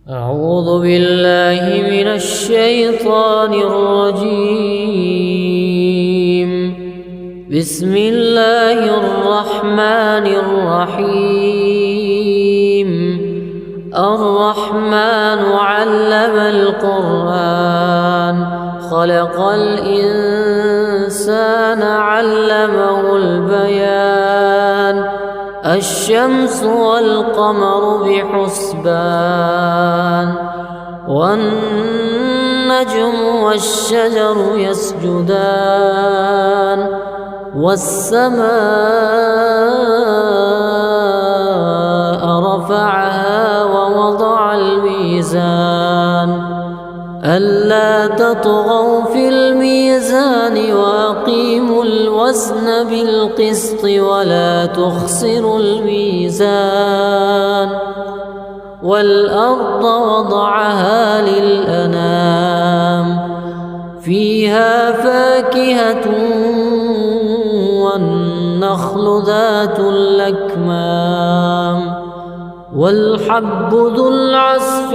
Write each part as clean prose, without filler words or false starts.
أعوذ بالله من الشيطان الرجيم. بسم الله الرحمن الرحيم. الرحمن علم القرآن خلق الإنسان علمه البيان. الشمس والقمر بحسبان والنجم والشجر يسجدان والسماء رفعها ووضع الميزان ألا تطغوا في الميزان وأقيموا الوزن بالقسط ولا تخسروا الميزان. والأرض وضعها للأنام فيها فاكهة والنخل ذات الأكمام والحب ذو العصف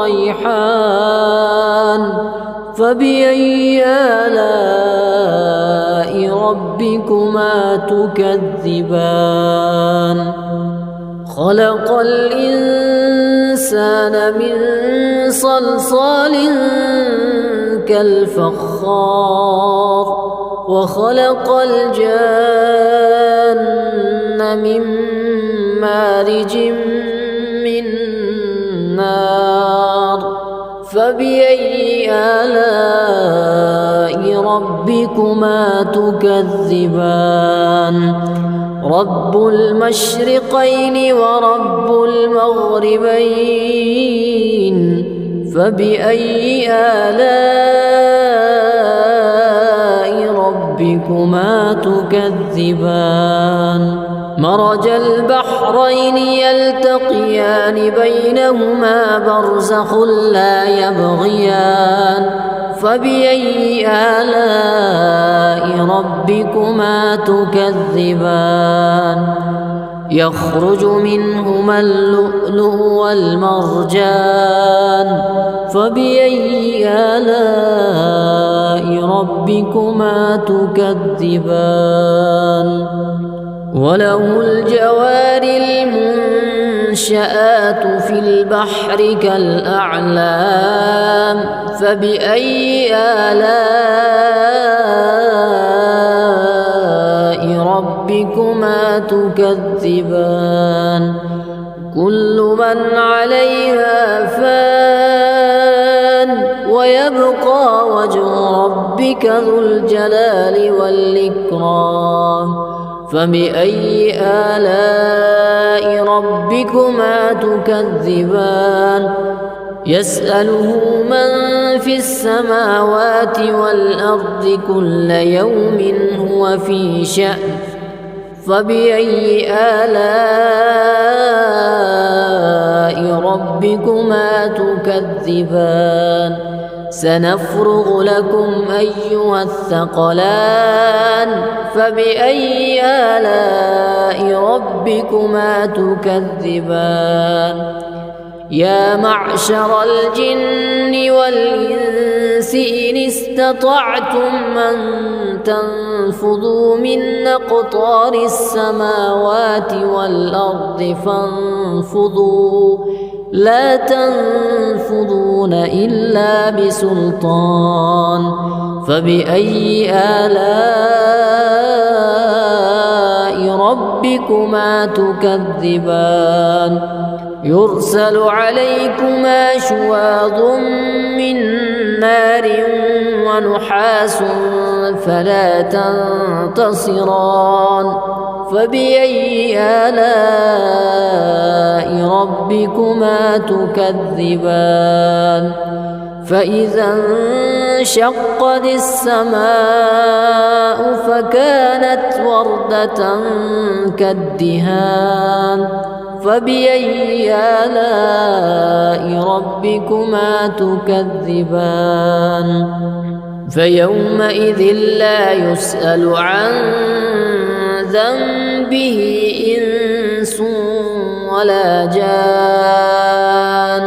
والريحان. فبأي آلاء ربكما تكذبان؟ خلق الإنسان من صلصال كالفخار وخلق الجان من مارج من نار. فبأي آلاء ربكما تكذبان؟ رب المشرقين ورب المغربين. فبأي آلاء ربكما تكذبان؟ مرج البحرين يلتقيان بينهما برزخ لا يبغيان. فبأي آلاء ربكما تكذبان؟ يخرج منهما اللؤلؤ والمرجان. فبأي آلاء ربكما تكذبان؟ وله الجوار المنشآت في البحر كالأعلام. فبأي آلاء ربكما تكذبان؟ كل من عليها فان ويبقى وجه ربك ذو الجلال والإكرام. فبأي آلاء ربكما تكذبان؟ يسأله من في السماوات والأرض كل يوم هو في شأن. فبأي آلاء ربكما تكذبان؟ سنفرغ لكم أيها الثقلان. فبأي آلاء ربكما تكذبان؟ يا معشر الجن والإنس إن استطعتم أن تنفذوا من أقطار السماوات والأرض فانفذوا لا تنفذون إلا بسلطان. فبأي آلاء ربكما تكذبان؟ يرسل عليكما شواظ من نار ونحاس فلا تنتصران. فبأي آلاء ربكما تكذبان؟ فإذا انشقت السماء فكانت وردة كالدهان. فبأي آلاء ربكما تكذبان؟ فيومئذ لا يسأل عن ذنبه إنس ولا جان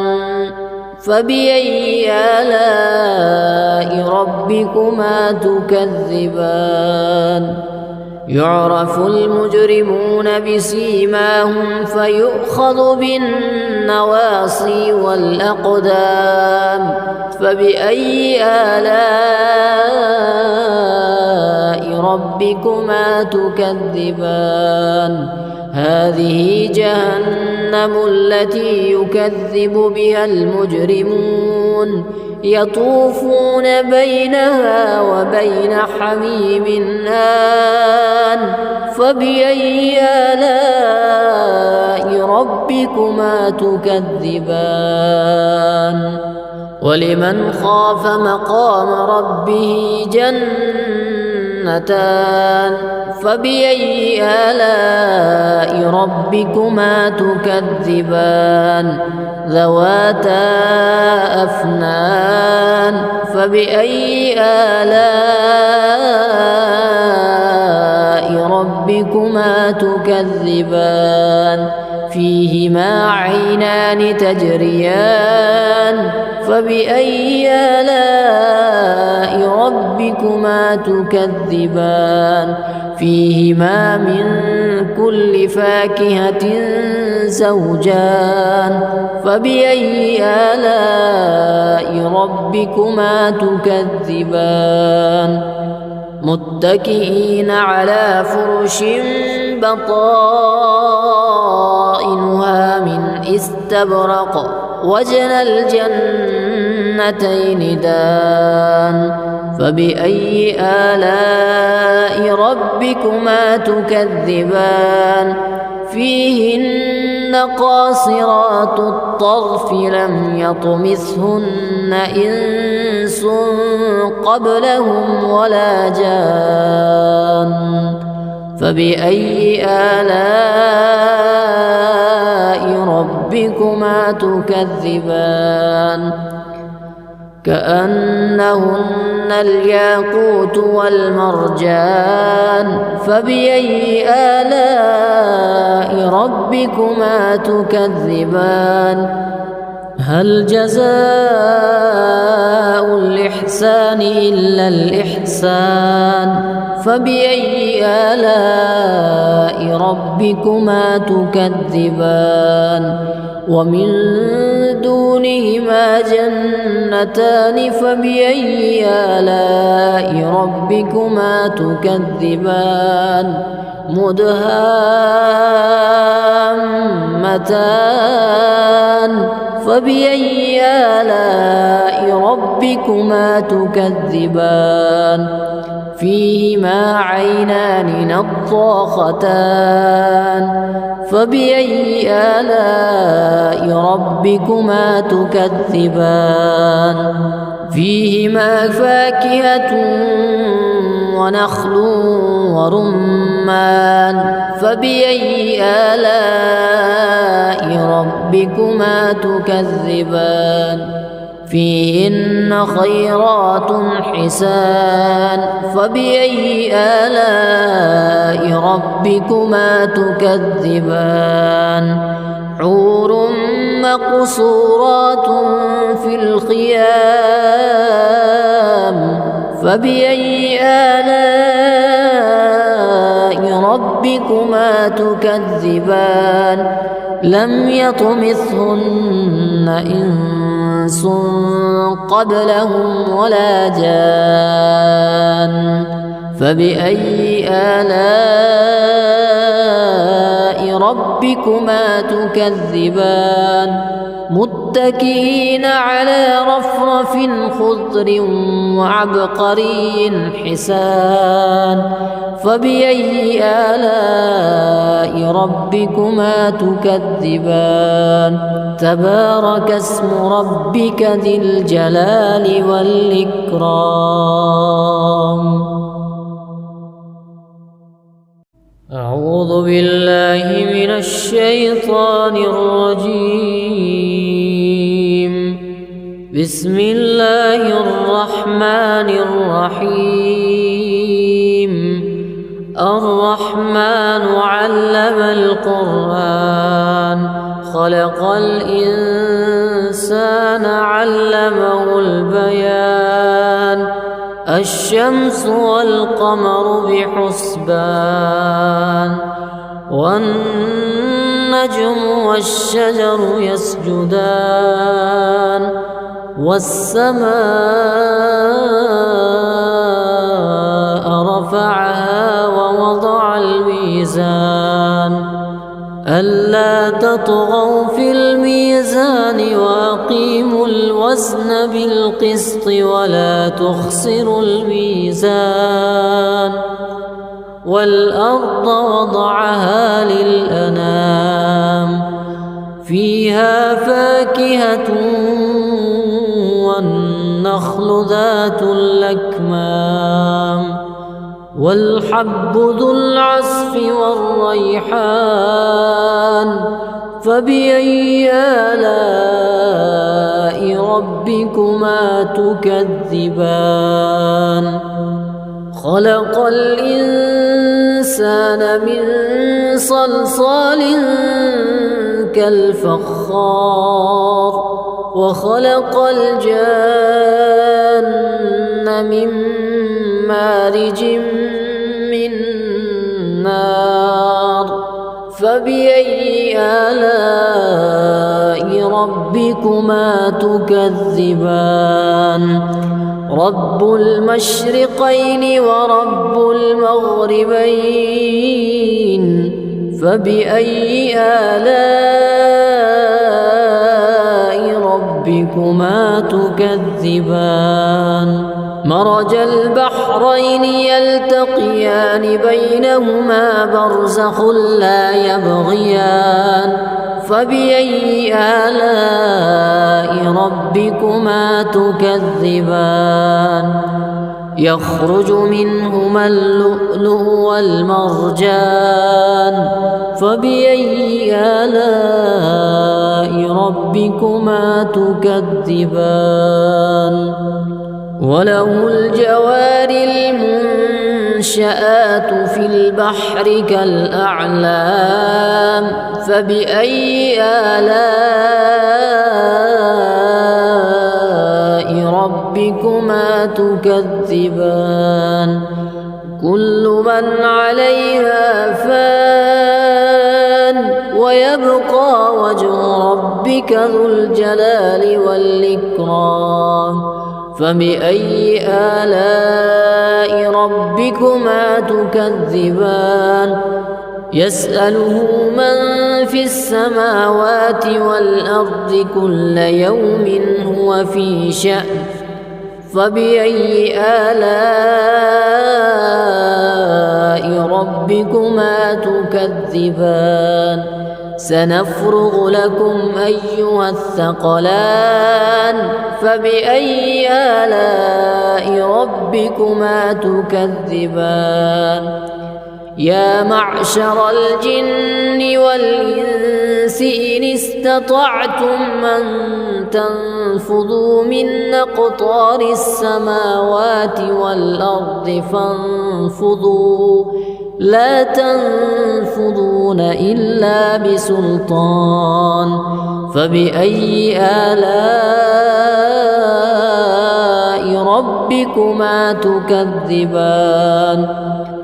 فبأي آلاء ربكما تكذبان يعرف المجرمون بسيماهم فيؤخذ بالنواصي والأقدام فبأي آلاء ربكما تكذبان هذه جهنم التي يكذب بها المجرمون يطوفون بينها وبين حميم آن فبأي آلاء ربكما تكذبان ولمن خاف مقام ربه جنتان فبأي آلاء ربكما تكذبان ذواتا أفنان فبأي آلاء ربكما تكذبان فيهما عينان تجريان فبأي آلاء ربكما تكذبان فيهما من كل فاكهة زوجان فبأي آلاء ربكما تكذبان متكئين على فرش بطائنها من استبرق وجنى الجنتين دان فبأي آلاء ربكما تكذبان فيهن قاصرات الطرف لم يطمثهن إنس قبلهم ولا جان فبأي آلاء ربكما تكذبان كأنهن الياقوت والمرجان فبأي آلاء ربكما تكذبان هل جزاء الإحسان إلا الإحسان فبأي آلاء ربكما تكذبان ومن دونهما جنتان فبأي آلاء ربكما تكذبان مدهامتان فبأي آلاء ربكما تكذبان فيهما عينان نضاختان فبأي آلاء ربكما تكذبان فيهما فاكهة ونخل ورمان فبأي آلاء ربكما تكذبان فيهن خيرات حسان فبأي آلاء ربكما تكذبان حور مقصورات في الخيام فبأي آلاء ربكما تكذبان لم يطمثهن إنس قبلهم ولا جان فبأي آلاء ربكما تكذبان متكئين على رفرف خضر وعبقري حسان فبأي آلاء ربكما تكذبان تبارك اسم ربك ذي الجلال والإكرام أعوذ بالله من الشيطان الرجيم بسم الله الرحمن الرحيم الرحمن علم القرآن خلق الإنسان الإنسان علمه البيان الشمس والقمر بحسبان والنجم والشجر يسجدان والسماء رفعها ووضع الميزان ألا تطغوا في الميزان وأقيموا الوزن بالقسط ولا تخسروا الميزان والأرض وضعها للأنام فيها فاكهة والنخل ذات الأكمام والحب ذو العصف والريحان فبأي آلاء ربكما تكذبان خلق الإنسان من صلصال كالفخار وخلق الجان من مارج من نار فبأي آلاء ربكما تكذبان رب المشرقين ورب المغربين فبأي آلاء ربكما تكذبان مرج البحرين يلتقيان بينهما برزخ لا يبغيان فبأي آلاء ربكما تكذبان يخرج منهما اللؤلؤ والمرجان فبأي آلاء ربكما تكذبان وله الجوار المنشآت في البحر كالأعلام فبأي آلاء ربكما تكذبان كل من عليها فان ويبقى وجه ربك ذو الجلال والإكرام فبأي آلاء ربكما تكذبان يسأله من في السماوات والأرض كل يوم هو في شأن فبأي آلاء ربكما تكذبان سنفرغ لكم أيها الثقلان فبأي آلاء ربكما تكذبان يا معشر الجن والإنس إن استطعتم أن تنفذوا من أقطار السماوات والأرض فانفذوا لا تنفذون إلا بسلطان فبأي آلاء ربكما تكذبان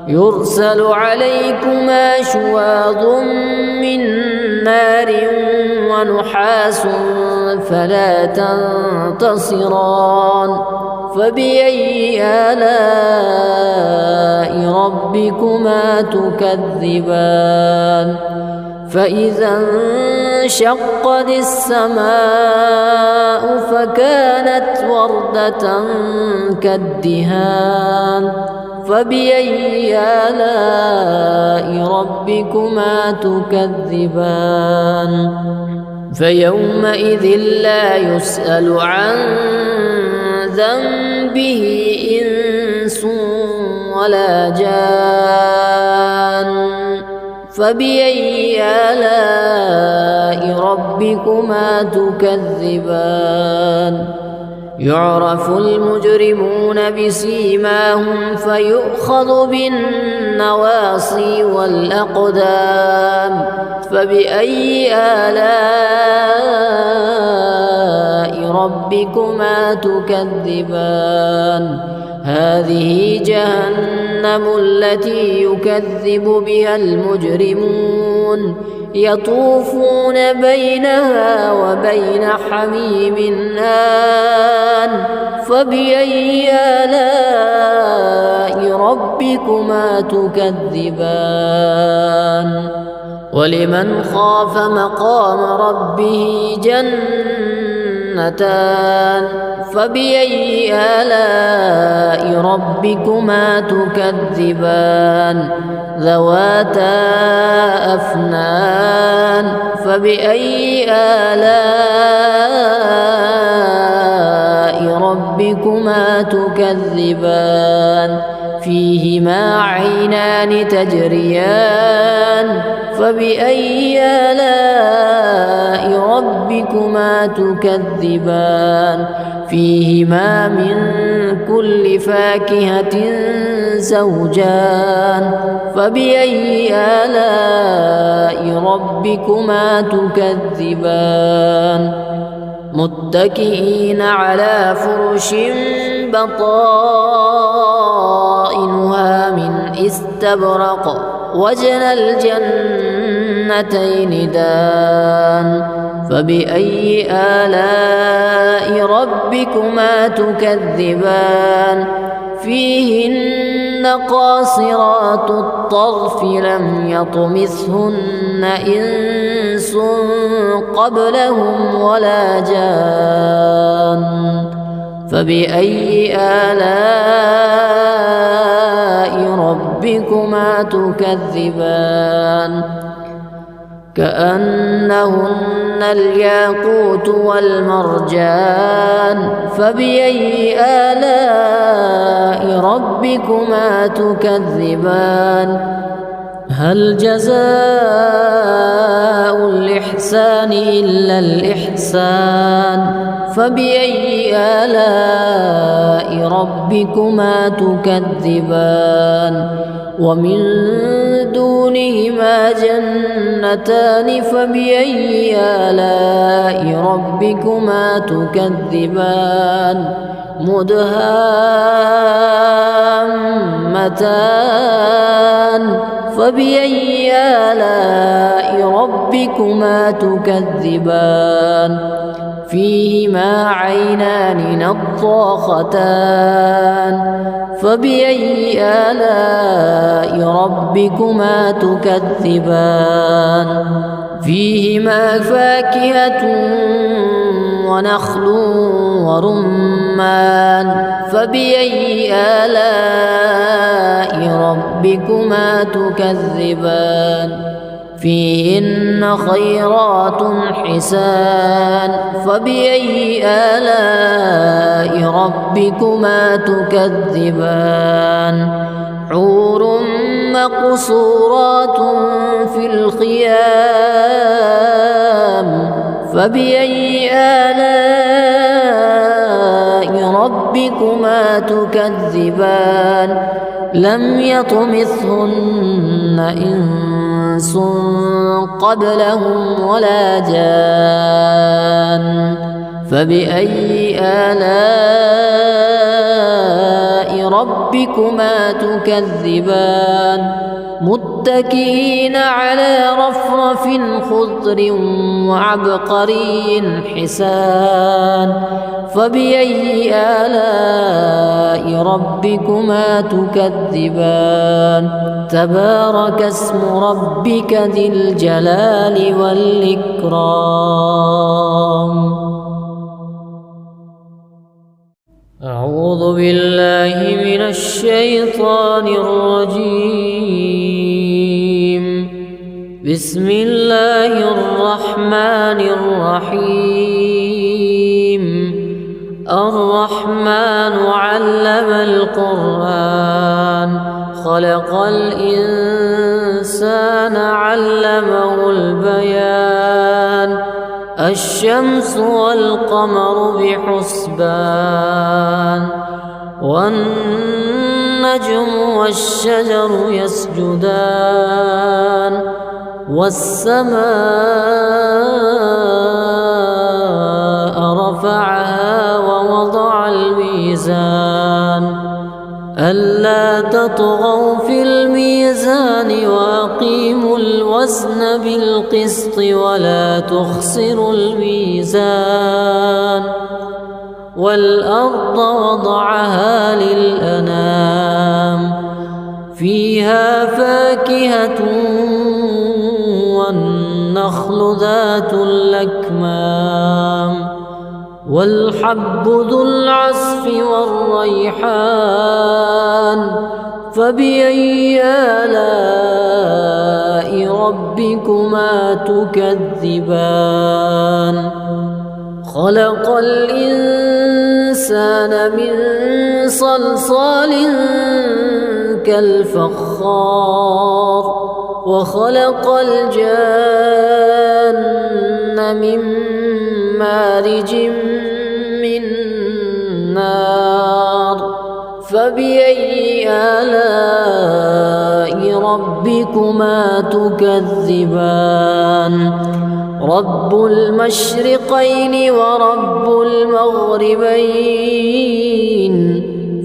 يرسل عليكما شواظ من نار ونحاس فلا تنتصران فبأي آلاء ربكما تكذبان فإذا انشقت السماء فكانت وردة كالدهان فبأي آلاء ربكما تكذبان فيومئذ لا يسأل عن ذنبه إنس ولا جان فبأي آلاء ربكما تكذبان يعرف المجرمون بسيماهم فيؤخذ بالنواصي والأقدام فبأي آلاء ربكما تكذبان هذه جهنم التي يكذب بها المجرمون يطوفون بينها وبين حميم آن فبأي آلاء ربكما تكذبان ولمن خاف مقام ربه جنتان فبأي آلاء ربكما تكذبان ذواتا أفنان فبأي آلاء ربكما تكذبان فيهما عينان تجريان فبأي آلاء ربكما تكذبان فيهما من كل فاكهة زوجان فبأي آلاء ربكما تكذبان متكئين على فرش بطائنها من استبرق وجنى الجنتين دان فبأي آلاء ربكما تكذبان فيهن قاصرات الطرف لم يطمثهن إنس قبلهم ولا جان فبأي آلاء ربكما تكذبان كأنهن الياقوت والمرجان فبأي آلاء ربكما تكذبان هل جزاء الإحسان إلا الإحسان فبأي آلاء ربكما تكذبان ومن دونهما جنتان فبأي آلاء ربكما تكذبان مدهامتان فبأي آلاء ربكما تكذبان فيهما عينان نضاختان فبأي آلاء ربكما تكذبان فيهما فاكهة ونخل ورمان فبأي آلاء ربكما تكذبان فيهن خيرات حسان فبأي آلاء ربكما تكذبان حور مقصورات في الخيام فبأي آلاء ربكما تكذبان لم يطمثهن إنس قبلهم ولا جان فبأي آلاء ربكما تكذبان متكئين على رفرف خضر وعبقري حسان فبأي آلاء ربكما تكذبان تبارك اسم ربك ذي الجلال والإكرام أعوذ بالله من الشيطان الرجيم بسم الله الرحمن الرحيم الرحمن علم القرآن خلق الإنسان علمه البيان الشمس والقمر بحسبان والنجم والشجر يسجدان والسماء رفعها ووضع الميزان ألا تطغوا في الميزان وأقيموا الوزن بالقسط ولا تخسروا الميزان والأرض وضعها للأنام فيها فاكهة والنخل ذات الأكمام والحب ذو العصف والريحان فبأي آلاء ربكما تكذبان خلق الإنسان من صلصال كالفخار وخلق الجان من مارج من نار فبأي آلاء ربكما تكذبان رب المشرقين ورب المغربين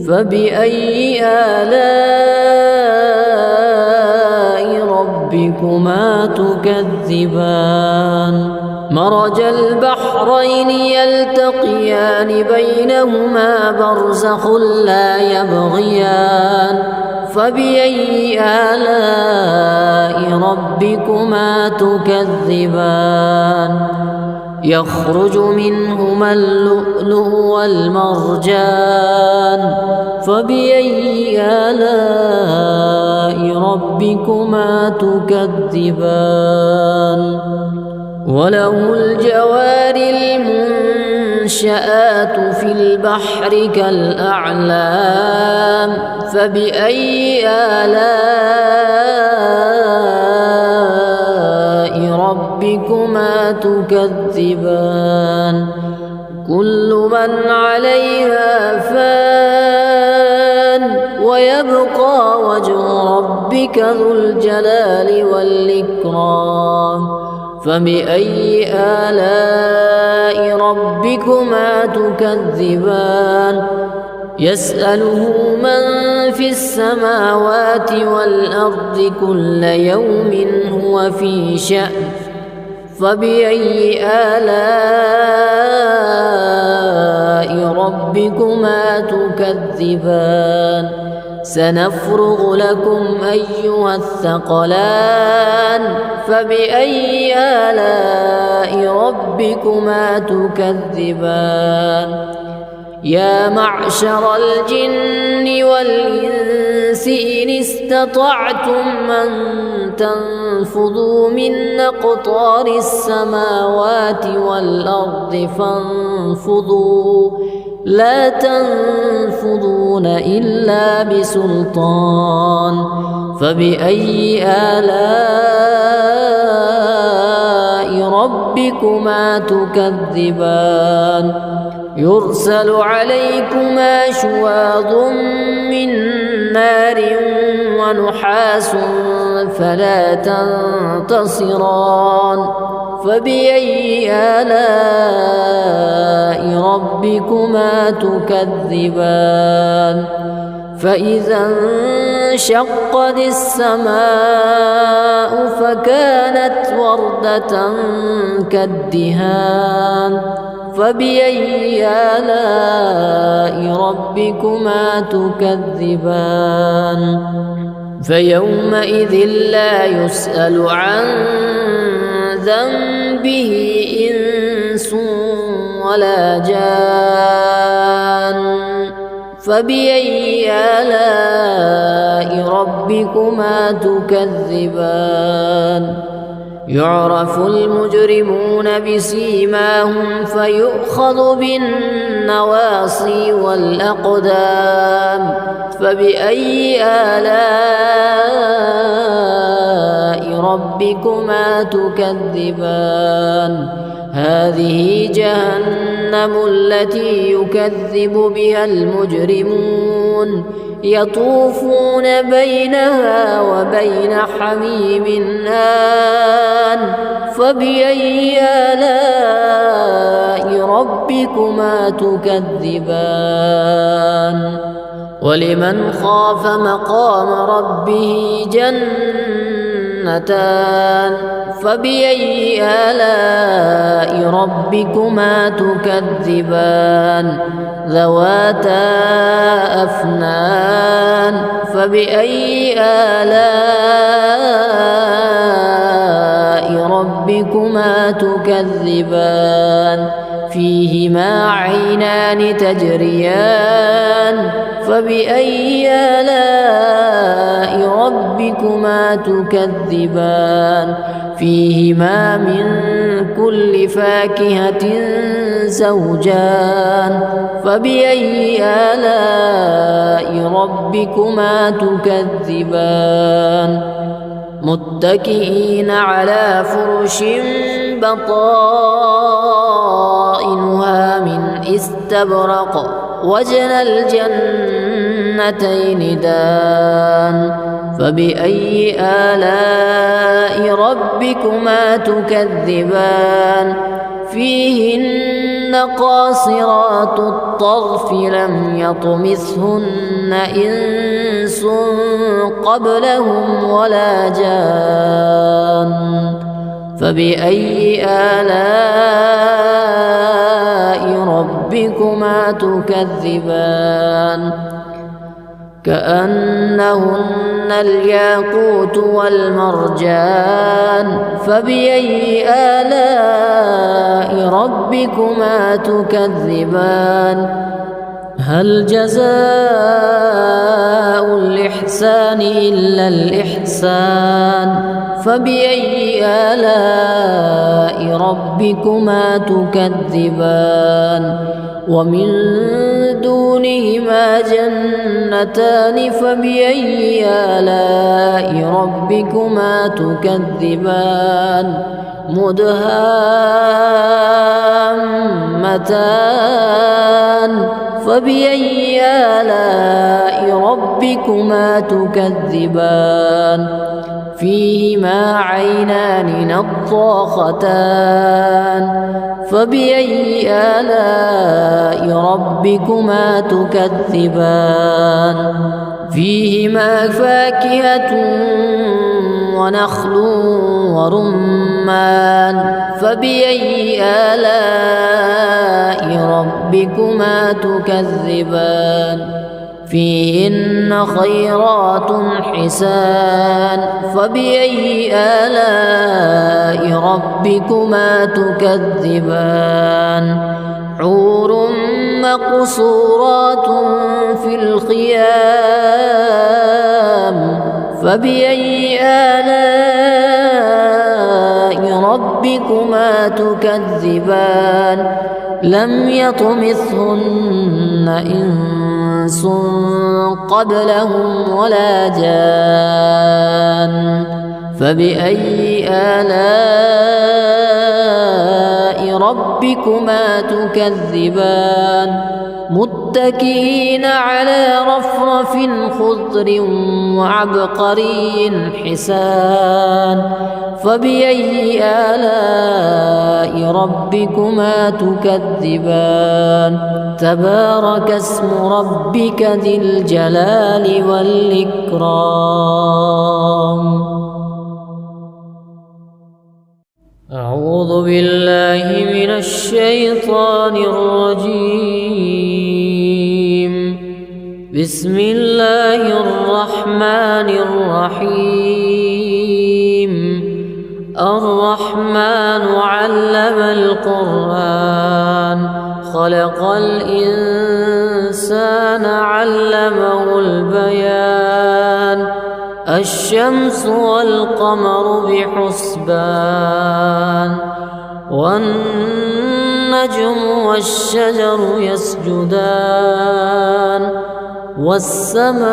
فبأي آلاء ربكما تكذبان مرج البحرين يلتقيان بينهما برزخ لا يبغيان فبأي آلاء ربكما تكذبان يخرج منهما اللؤلؤ والمرجان فبأي آلاء ربكما تكذبان وله الجوار المنشآت في البحر كالأعلام فبأي آلاء ربكما تكذبان كل من عليها فان ويبقى وجه ربك ذو الجلال والإكرام فبأي آلاء ربكما تكذبان يسأله من في السماوات والأرض كل يوم هو في شأن فبأي آلاء ربكما تكذبان سنفرغ لكم أيها الثقلان فبأي آلاء ربكما تكذبان يا معشر الجن والإنس إن استطعتم أن تنفذوا من أقطار السماوات والأرض فانفذوا لا تنفذون إلا بسلطان فبأي آلاء ربكما تكذبان يرسل عليكما شواظ من نار ونحاس فلا تنتصران فبأي آلاء ربكما تكذبان فإذا انشقت السماء فكانت وردة كالدهان فبأي آلاء ربكما تكذبان فيومئذ لا يسأل عن ذنبه إنس ولا جان فبأي آلاء ربكما تكذبان يعرف المجرمون بسيماهم فيؤخذ بالنواصي والأقدام فبأي آلاء ربكما تكذبان هذه جهنم التي يكذب بها المجرمون يطوفون بينها وبين حميم آن فبأي آلاء ربكما تكذبان ولمن خاف مقام ربه جنتان فبأي آلاء ربكما تكذبان ذواتا أفنان فبأي آلاء ربكما تكذبان فيهما عينان تجريان فبأي آلاء ربكما تكذبان فيهما من كل فاكهة زوجان فبأي آلاء ربكما تكذبان متكئين على فرش بطائنها من استبرق وجنى الجنتين دان فبأي آلاء ربكما تكذبان فيهن قاصرات الطرف لم يطمثهن إنس قبلهم ولا جان فبأي آلاء ربكما تكذبان كأنهن الياقوت والمرجان فبأي آلاء ربكما تكذبان هل جزاء الإحسان إلا الإحسان فبأي آلاء ربكما تكذبان ومن دونهما جنتان فبأي آلاء ربكما تكذبان مدهامتان فبأي آلاء ربكما تكذبان فيهما عينان نضاختان فبأي آلاء ربكما تكذبان فيهما فاكهة ونخل ورمان فبأي آلاء ربكما تكذبان فيهن خيرات حسان فبأي آلاء ربكما تكذبان حور مقصورات في الخيام فبأي آلاء ربكما تكذبان لم يطمثهن إنس قبلهم ولا جان فبأي آلاء ربكما تكذبان متكئين على رفرف خضر وعبقري حسان فبأي آلاء ربكما تكذبان تبارك اسم ربك ذي الجلال والإكرام أعوذ بالله من الشيطان الرجيم بسم الله الرحمن الرحيم الرحمن علم القرآن خلق الإنسان علمه البيان الشمس والقمر بحسبان والنجم والشجر يسجدان والسماء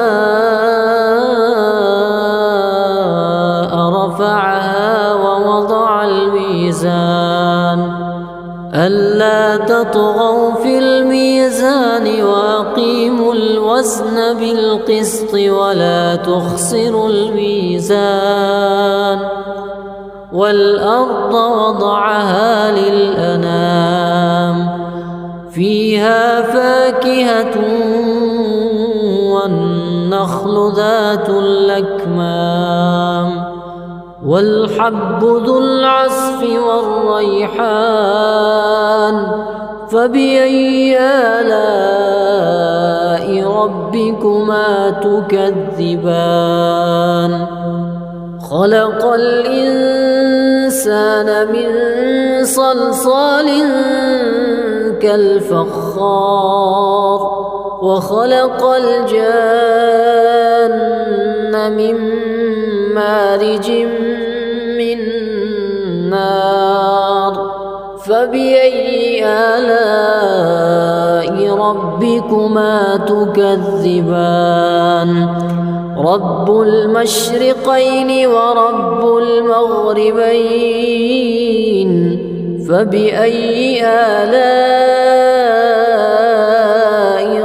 رفعها ووضع الميزان ألا تطغوا في الميزان وأقيموا الوزن بالقسط ولا تخسروا الميزان والأرض وضعها للأنام فيها فاكهة والنخل ذات الأكمام والحب ذو العصف والريحان فبأي آلاء ربكما تكذبان خلق الإنسان من صلصال كالفخار وخلق الجان من مارج من نار فبأي آلاء ربكما تكذبان رب المشرقين ورب المغربين فبأي آلاء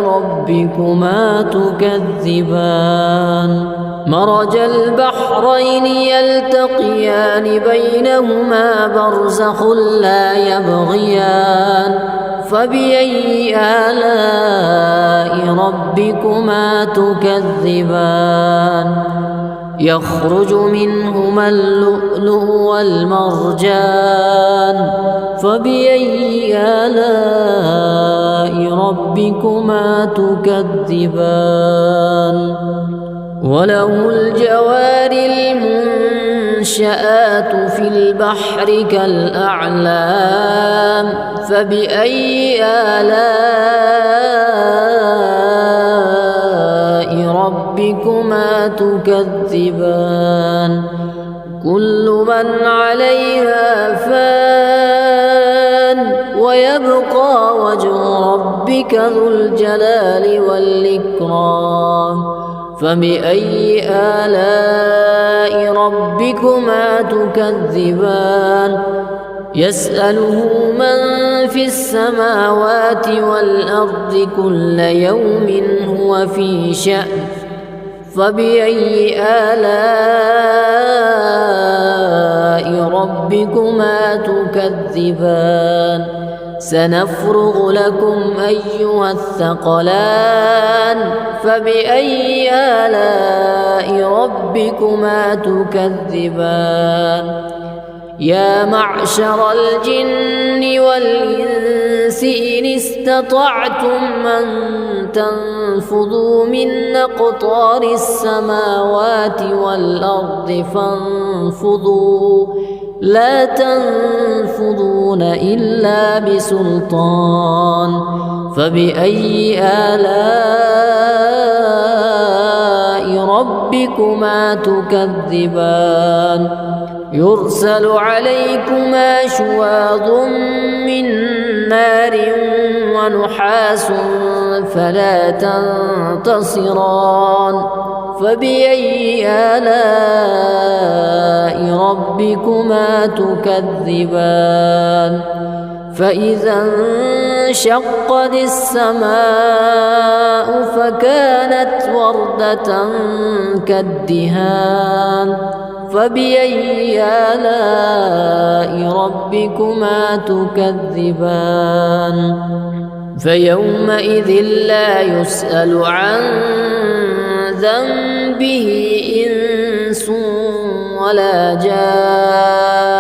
ربكما تكذبان مرج البحرين يلتقيان بينهما برزخ لا يبغيان فبأي آلاء ربكما تكذبان يخرج منهما اللؤلؤ والمرجان فبأي آلاء ربكما تكذبان وله الجوار المنشآت في البحر كالأعلام فبأي آلاء ربكما تكذبان كل من عليها فان ويبقى وجه ربك ذو الجلال والإكرام فبأي آلاء ربكما تكذبان يسأله من في السماوات والأرض كل يوم هو في شأن فبأي آلاء ربكما تكذبان سنفرغ لكم أيها الثقلان فبأي آلاء ربكما تكذبان يا معشر الجن والإنس إن استطعتم أن تنفذوا من أقطار السماوات والأرض فانفذوا لا تنفذون إلا بسلطان فبأي آلاء ربكما تكذبان يرسل عليكما شواظ من نار ونحاس فلا تنتصران فبأي آلاء ربكما تكذبان فإذا انشقت السماء فكانت وردة كالدهان فبأي آلاء ربكما تكذبان فيومئذ لا يسأل عن ذنبه إنس ولا جان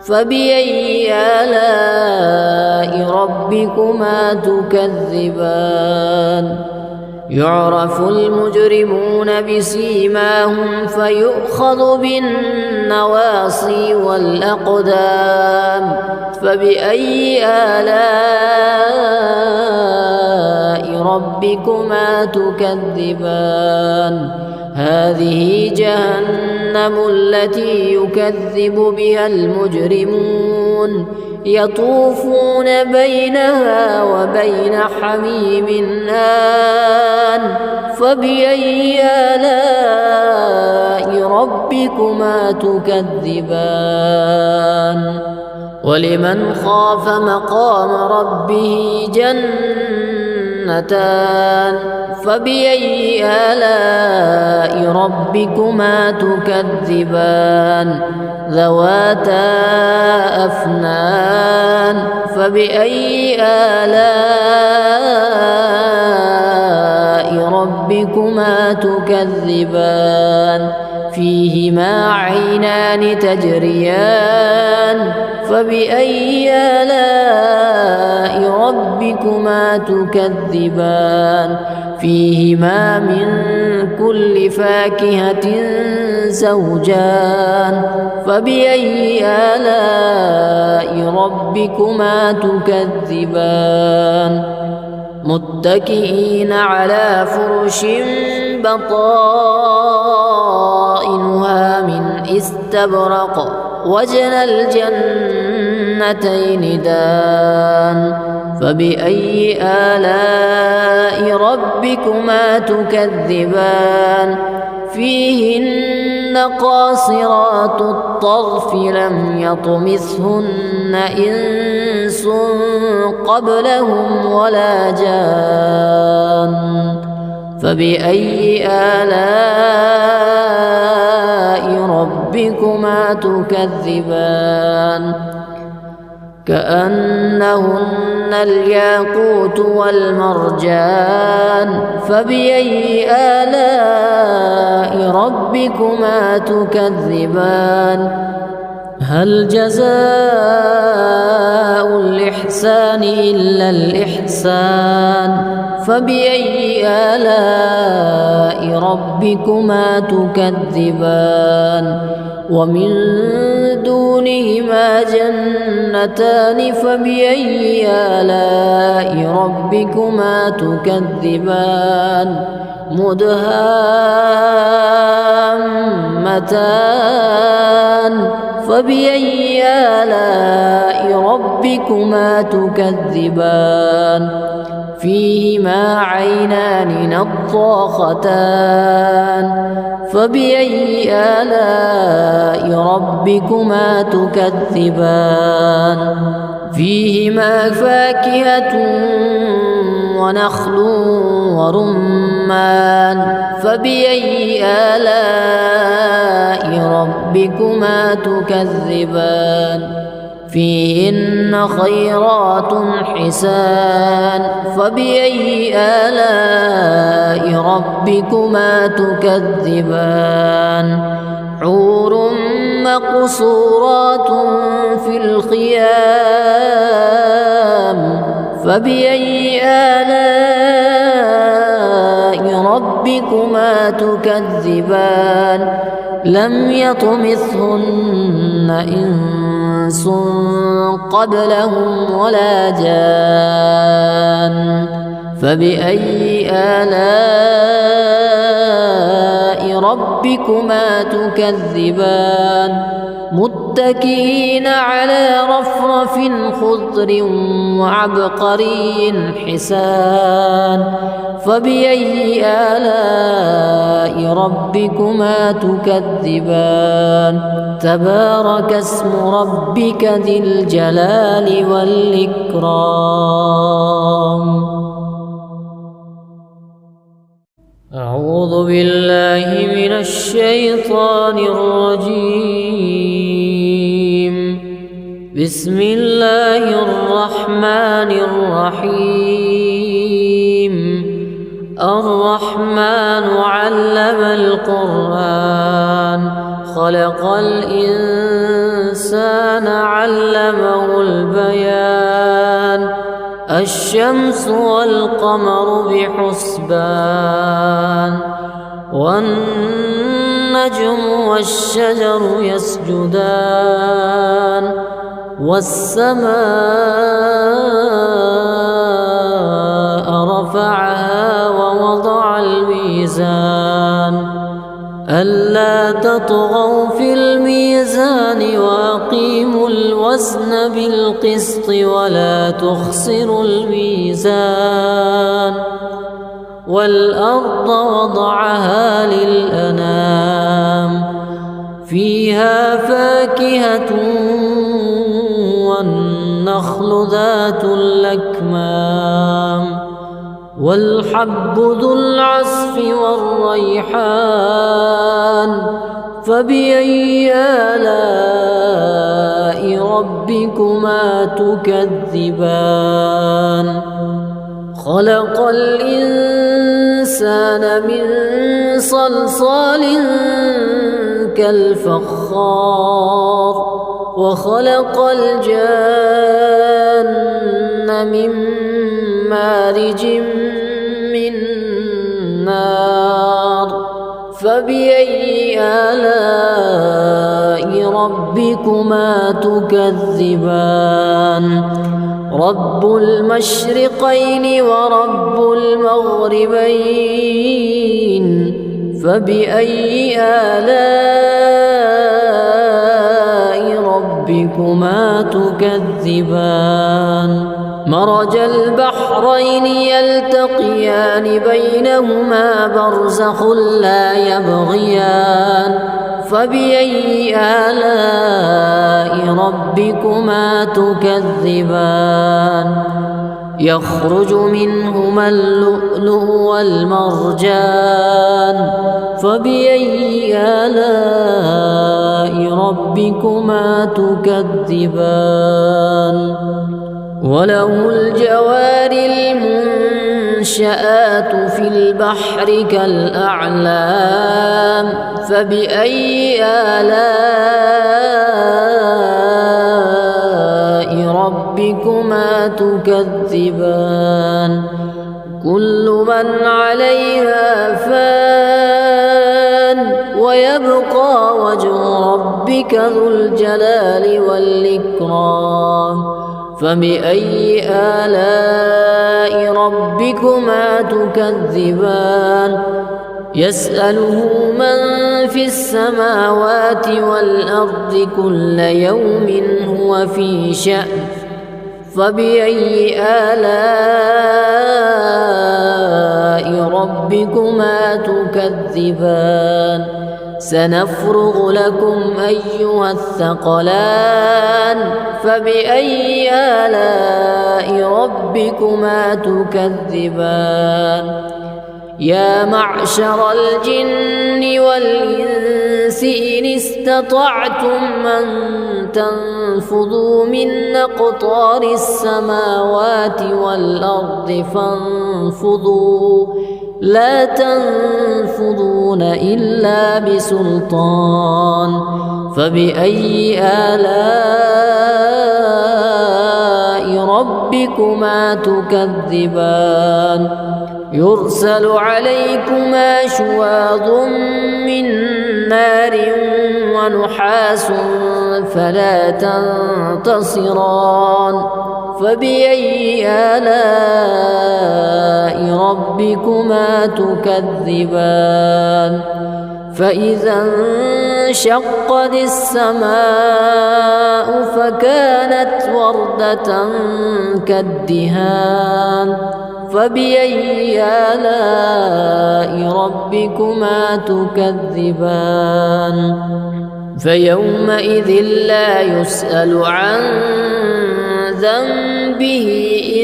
فبأي آلاء ربكما تكذبان يعرف المجرمون بسيماهم فيؤخذ بالنواصي والأقدام فبأي آلاء ربكما تكذبان هذه جهنم التي يكذب بها المجرمون يطوفون بينها وبين حميم آن فبأي آلاء ربكما تكذبان ولمن خاف مقام ربه جنتان فبأي آلاء ربكما تكذبان ذواتا أفنان فبأي آلاء ربكما تكذبان فيهما عينان تجريان فبأي آلاء ربكما تكذبان فيهما من كل فاكهة زوجان فبأي آلاء ربكما تكذبان متكئين على فرش بطائنها من استبرق وجنى الجنتين دان فبأي آلاء ربكما تكذبان فيهن قاصرات الطرف لم يطمثهن إنس قبلهم ولا جان فبأي آلاء ربكما تكذبان كأنهن الياقوت والمرجان فبأي آلاء ربكما تكذبان هل جزاء الإحسان إلا الإحسان فبأي آلاء ربكما تكذبان ومن دونهما جنتان فبأي آلاء ربكما تكذبان مدهامتان فبأي آلاء ربكما تكذبان فيهما عينان نضاختان فبأي آلاء ربكما تكذبان فيهما فاكهة ونخل ورمان فبأي آلاء ربكما تكذبان فيهن خيرات حسان فبأي آلاء ربكما تكذبان حور مقصورات في الخيام فبأي آلاء ربكما تكذبان لم يطمثهن إنس قبلهم ولا جان فبأي آلاء ربكما تكذبان متكئين على رفرف خضر وعبقري حسان فبأي آلاء ربكما تكذبان تبارك اسم ربك ذي الجلال والإكرام أعوذ بالله من الشيطان الرجيم بسم الله الرحمن الرحيم الرحمن علم القرآن خلق الإنسان علمه البيان الشمس والقمر بحسبان والنجم والشجر يسجدان والسماء رفعها ووضع الميزان ألا تطغوا في الميزان وأقيموا الوزن بالقسط ولا تخسروا الميزان والأرض وضعها للأنام فيها فاكهة والنخل ذات الأكمام والحب ذو العصف والريحان فبأي آلاء ربكما تكذبان خلق الإنسان من صلصال كالفخار وخلق الجان من مارج من نار فبأي آلاء ربكما تكذبان رب المشرقين ورب المغربين فبأي آلاء ربكما تكذبان مرج البحرين يلتقيان بينهما برزخ لا يبغيان فبأي آلاء ربكما تكذبان يخرج منهما اللؤلؤ والمرجان فبأي آلاء ربكما تكذبان وله الجوار المنشآت في البحر كالأعلام فبأي آلاء ربكما تكذبان كل من عليها فان ويبقى وجه ربك ذو الجلال والإكرام فبأي آلاء ربكما تكذبان يسأله من في السماوات والأرض كل يوم هو في شأن فبأي آلاء ربكما تكذبان سنفرغ لكم أيها الثقلان فبأي آلاء ربكما تكذبان يا معشر الجن والإنس إن استطعتم أن تنفذوا من أقطار السماوات والأرض فانفذوا لا تنفذون إلا بسلطان فبأي آلاء ربكما تكذبان يرسل عليكما شواظ من نار ونحاس فلا تنتصران فبأي آلاء ربكما تكذبان فإذا انشقت السماء فكانت وردة كالدهان فبأي آلاء ربكما تكذبان فيومئذ لا يسأل عن ذنبه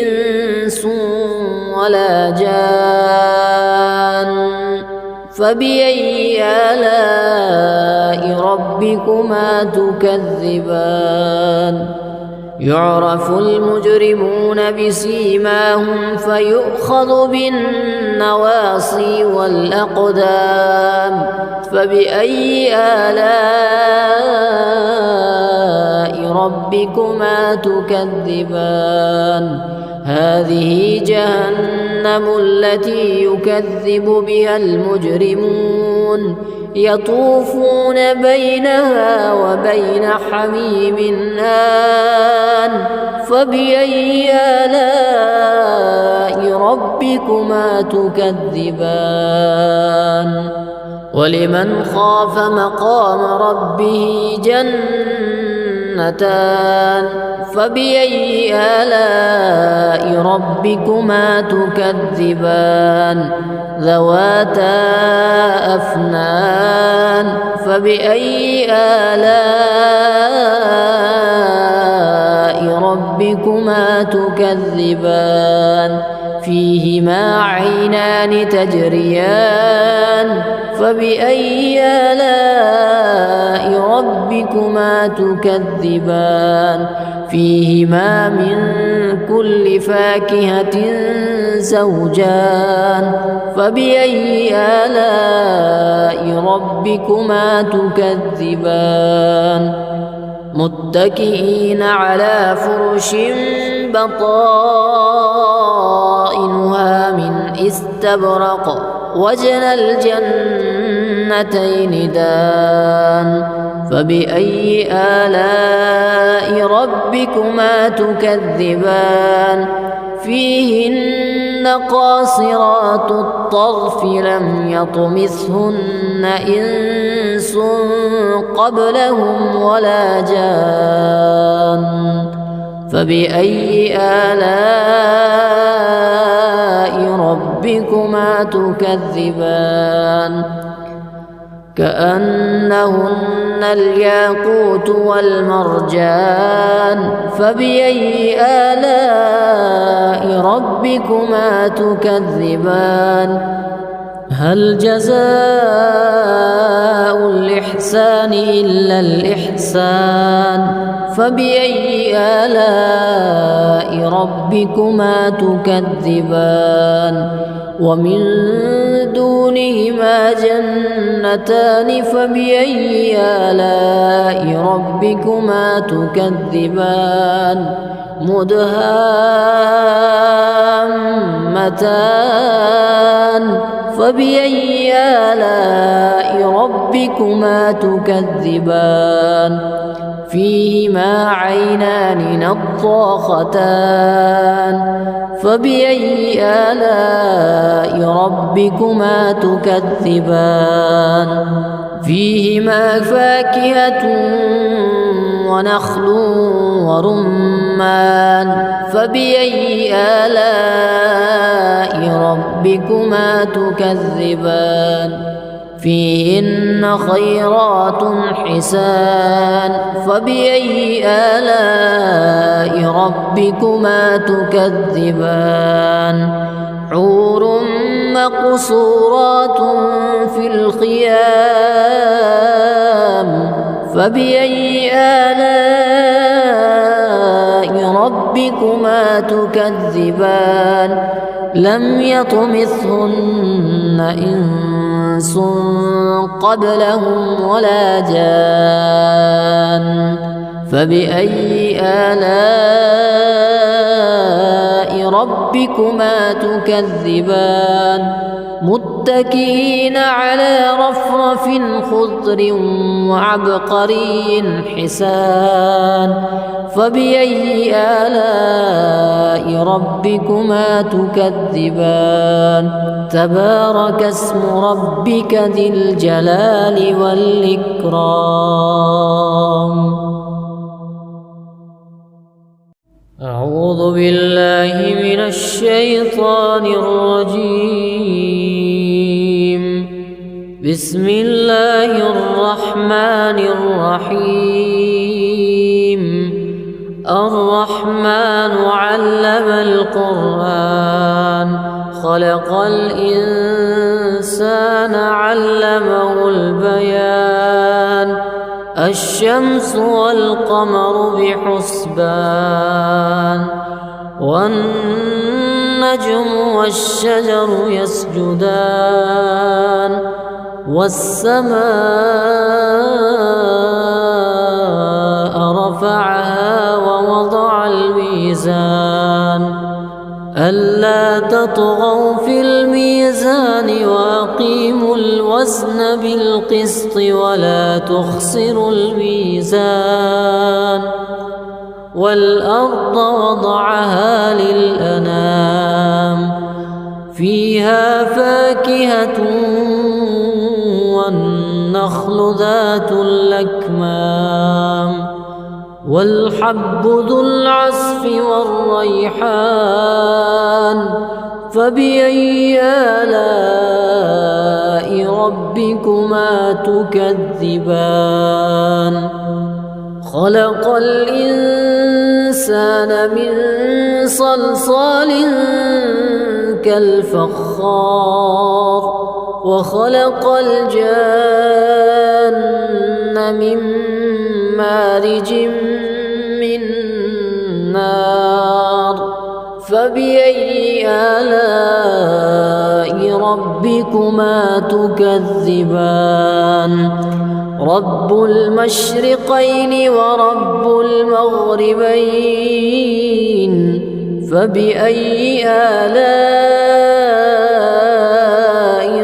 إنس ولا جان فبأي آلاء ربكما تكذبان يعرف المجرمون بسيماهم فيؤخذ بالنواصي والأقدام فبأي آلاء ربكما تكذبان هذه جهنم التي يكذب بها المجرمون يطوفون بينها وبين حميم آن فبأي آلاء ربكما تكذبان ولمن خاف مقام ربه جنتان فبأي آلاء ربكما تكذبان ذواتا أفنان فبأي آلاء ربكما ربكما تكذبان فيهما عينان تجريان فبأي آلاء ربكما تكذبان فيهما من كل فاكهة زوجان فبأي آلاء ربكما تكذبان متكئين على فرش بطائنها من استبرق وجنى الجنتين دان فبأي آلاء ربكما تكذبان فيهن قاصرات الطرف لم يطمثهن إنس قبلهم ولا جان فبأي آلاء ربكما تكذبان كأنهن الياقوت والمرجان فبأي آلاء ربكما تكذبان هل جزاء الإحسان إلا الإحسان فبأي آلاء ربكما تكذبان ومن دونهما جنتان فبأي آلاء ربكما تكذبان مدهامتان فبأي آلاء ربكما تكذبان فيهما عينان نضاختان فبأي آلاء ربكما تكذبان فيهما فاكهة ونخل ورمان فبأي آلاء ربكما تكذبان فيهن خيرات حسان فبأي آلاء ربكما تكذبان حور مقصورات في الخيام فبأي آلاء ربكما تكذبان لم يطمثهن إنس قبلهم ولا جان فبأي آلاء ربكما تكذبان متكئين على رفرف خضر وعبقري حسان فبأي آلاء ربكما تكذبان تبارك اسم ربك ذي الجلال والإكرام أعوذ بالله من الشيطان الرجيم بسم الله الرحمن الرحيم الرحمن علم القرآن خلق الإنسان علمه البيان الشمس والقمر بحسبان والنجم والشجر يسجدان والسماء رفعها ووضع الميزان ألا تطغوا في الميزان وأقيموا الوزن بالقسط ولا تخسروا الميزان والأرض وضعها للأنام فيها فاكهة والنخل ذات الأكمام والحب ذو العصف والريحان فبأي آلاء ربكما تكذبان خلق الإنسان الإنسان من صلصال كالفخار وخلق الجن من مارج من نار فبأي آلاء ربكما تكذبان رب المشرقين ورب المغربين فبأي آلاء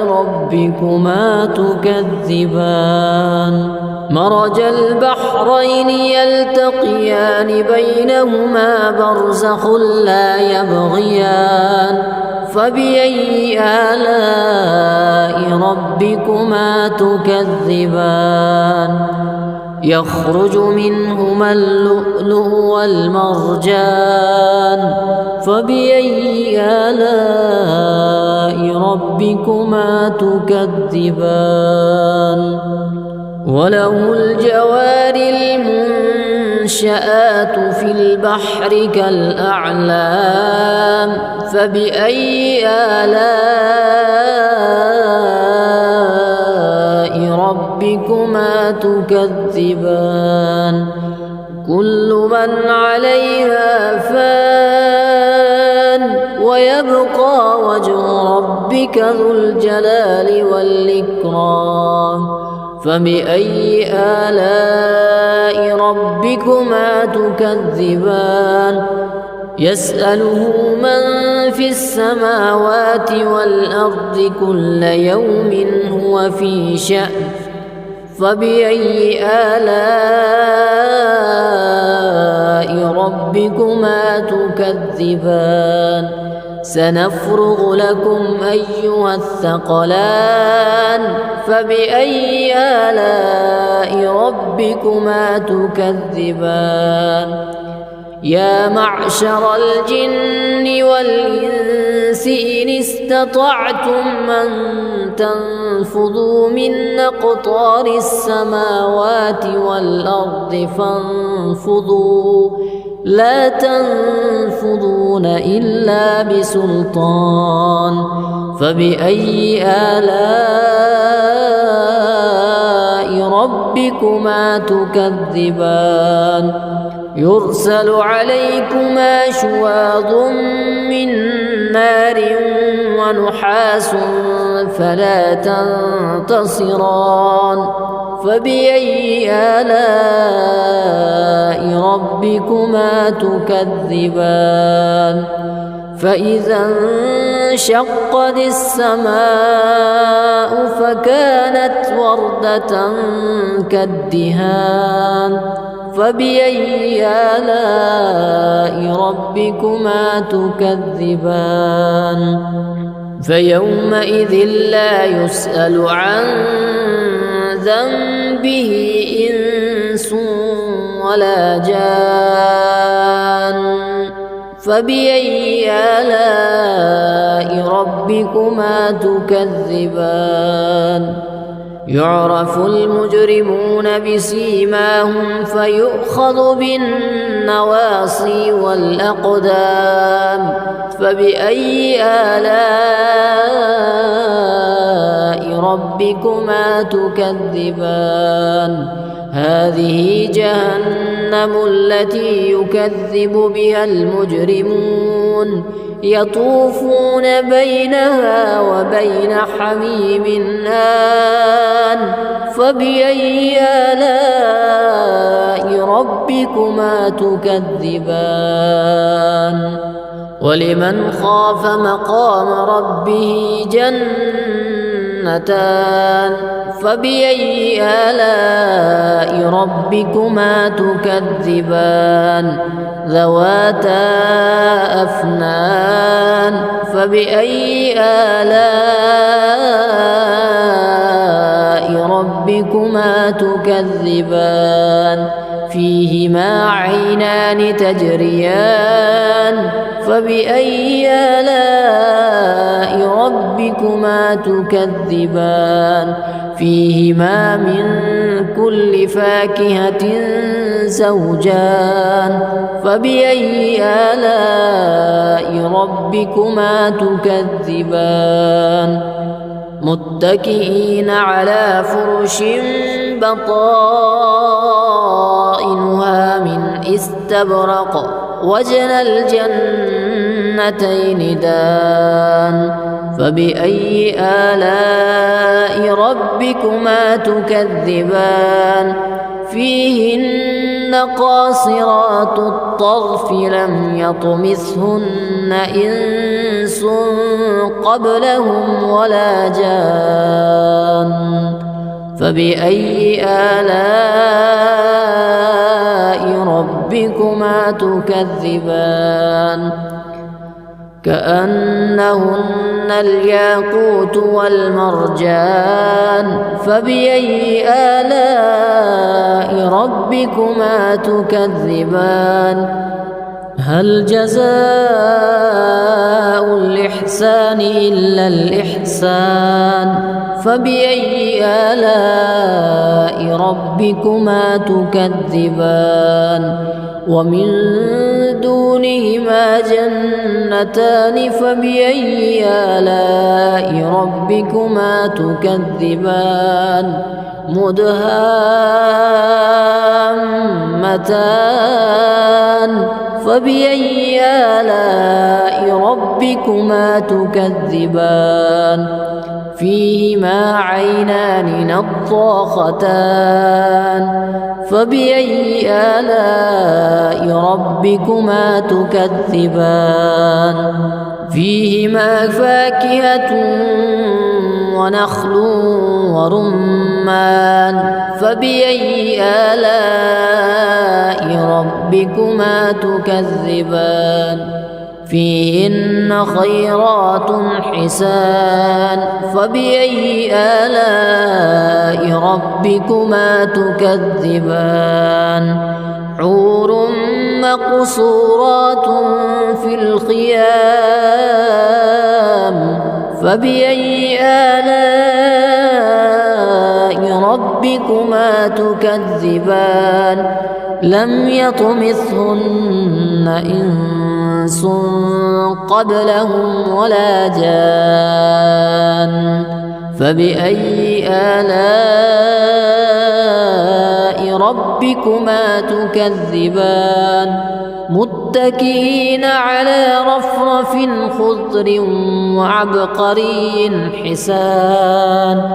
ربكما تكذبان مرج البحرين يلتقيان بينهما برزخ لا يبغيان فبأي آلاء ربكما تكذبان يخرج منهما اللؤلؤ والمرجان فبأي آلاء ربكما تكذبان وله الجوار المنشآت في البحر كالأعلام فبأي آلاء ربكما تكذبان كل من عليها فان ويبقى وجه ربك ذو الجلال والإكرام فبأي آلاء ربكما تكذبان يسأله من في السماوات والأرض كل يوم هو في شأن فبأي آلاء ربكما تكذبان سنفرغ لكم أيها الثقلان فبأي آلاء ربكما تكذبان يا معشر الجن والإنس إن استطعتم أن تنفذوا من أقطار السماوات والأرض فانفذوا لا تنفذون إلا بسلطان فبأي آلاء ربكما تكذبان يرسل عليكما شواظ من نار ونحاس فلا تنتصران فبأي آلاء ربكما تكذبان فإذا انشقت السماء فكانت وردة كالدهان فبأي آلاء ربكما تكذبان فيومئذ لا يسأل عن ذنبه إنس ولا جان فبأي آلاء ربكما تكذبان يعرف المجرمون بسيماهم فيؤخذ بالنواصي والأقدام فبأي آلاء ربكما تكذبان هذه جهنم التي يكذب بها المجرمون يطوفون بينها وبين حميم آن فبأي آلاء ربكما تكذبان ولمن خاف مقام ربه جنتان فبأي آلاء ربكما تكذبان ذواتا أفنان فبأي آلاء ربكما تكذبان فيهما عينان تجريان فبأي آلاء ربكما تكذبان فيهما من كل فاكهة زوجان فبأي آلاء ربكما تكذبان متكئين على فرش بطائنها من استبرق وجنى الجنتين دان فبأي آلاء ربكما تكذبان فيهن قاصرات الطرف لم يطمثهن إنس قبلهم ولا جان فبأي آلاء ربكما تكذبان كأنهن الياقوت والمرجان فبأي آلاء ربكما تكذبان هل جزاء الإحسان إلا الإحسان فبأي آلاء ربكما تكذبان ومن دونهما جنتان فبأي آلاء ربكما تكذبان مدهامتان فبأي آلاء ربكما تكذبان فيهما عينان نضاختان فبأي آلاء ربكما تكذبان فيهما فاكهة ونخل ورمان فبأي آلاء ربكما تكذبان فيهن خيرات حسان فبأي آلاء ربكما تكذبان حور مقصورات في الخيام فبأي آلاء ربكما تكذبان لم يطمثهن إنس قبلهم ولا جان فبأي آلاء ربكما تكذبان متكئين على رفرف خضر وعبقري حسان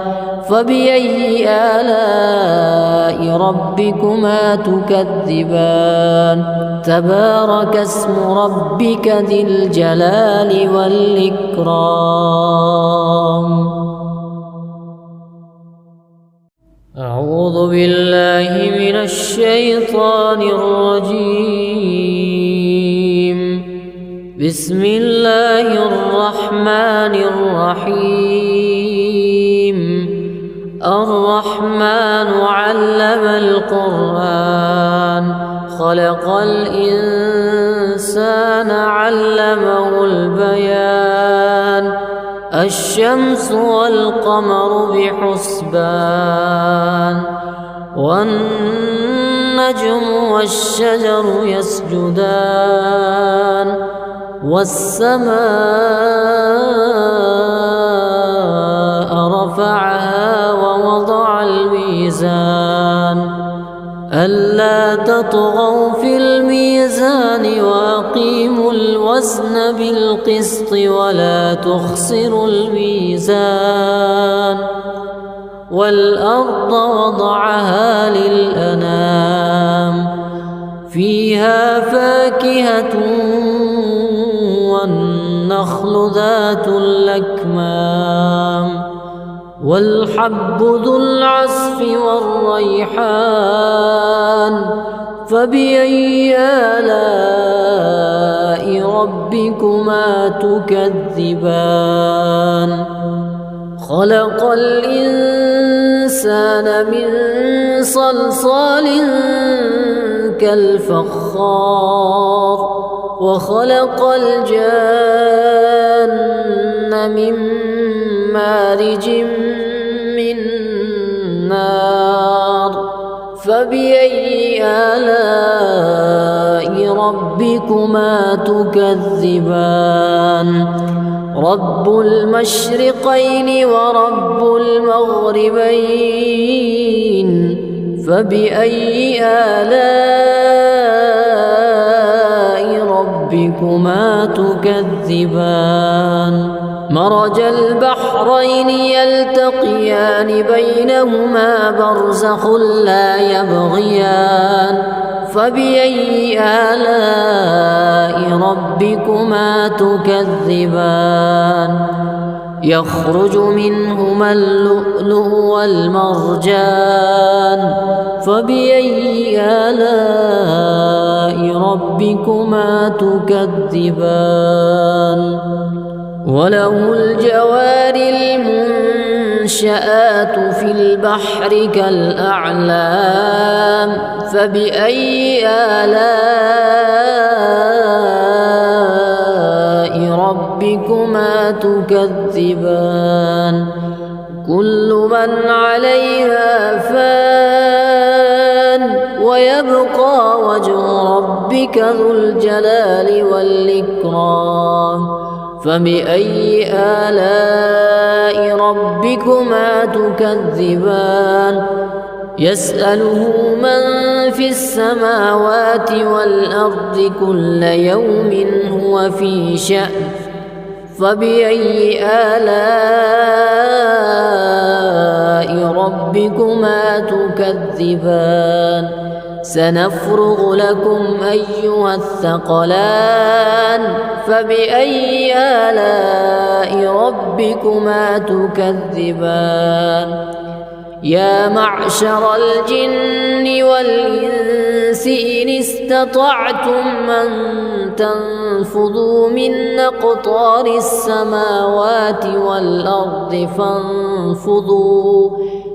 فبأي آلاء ربكما تكذبان تبارك اسم ربك ذي الجلال والإكرام أعوذ بالله من الشيطان الرجيم بسم الله الرحمن الرحيم الرحمن علم القرآن خلق الإنسان علمه البيان الشمس والقمر بحسبان والنجم والشجر يسجدان والسماء رفعها ووضع الميزان ألا تطغوا في الميزان وأقيموا الوزن بالقسط ولا تخسروا الميزان والأرض وضعها للأنام فيها فاكهة والنخل ذات الأكمام والحب ذو العصف والريحان فبأي آلاء ربكما تكذبان خلق الإنسان من صلصال كالفخار وخلق الجان من مارج من نار فبأي آلاء ربكما تكذبان رب المشرقين ورب المغربين فبأي آلاء ربكما تكذبان مرج البحرين يلتقيان بينهما برزخ لا يبغيان فبأي آلاء ربكما تكذبان يخرج منهما اللؤلؤ والمرجان فبأي آلاء ربكما تكذبان وله الجوار المنشآت في البحر كالأعلام فبأي آلاء ربكما تكذبان كل من عليها فان ويبقى وجه ربك ذو الجلال والإكرام فبأي آلاء ربكما تكذبان يسأله من في السماوات والأرض كل يوم هو في شأن فبأي آلاء ربكما تكذبان سنفرغ لكم أيها الثقلان فبأي آلاء ربكما تكذبان يا معشر الجن والإنس إن استطعتم أن تنفذوا من أقطار السماوات والأرض فانفذوا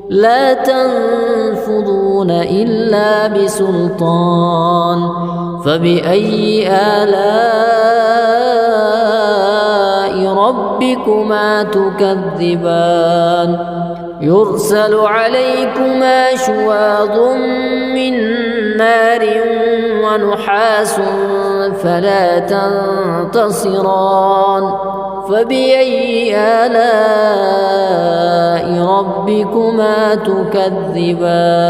لا تنفذون إلا بسلطان فبأي آلاء ربكما تكذبان يرسل عليكما شواظ من نار ونحاس فلا تنتصران فبأي آلاء ربكما تكذبان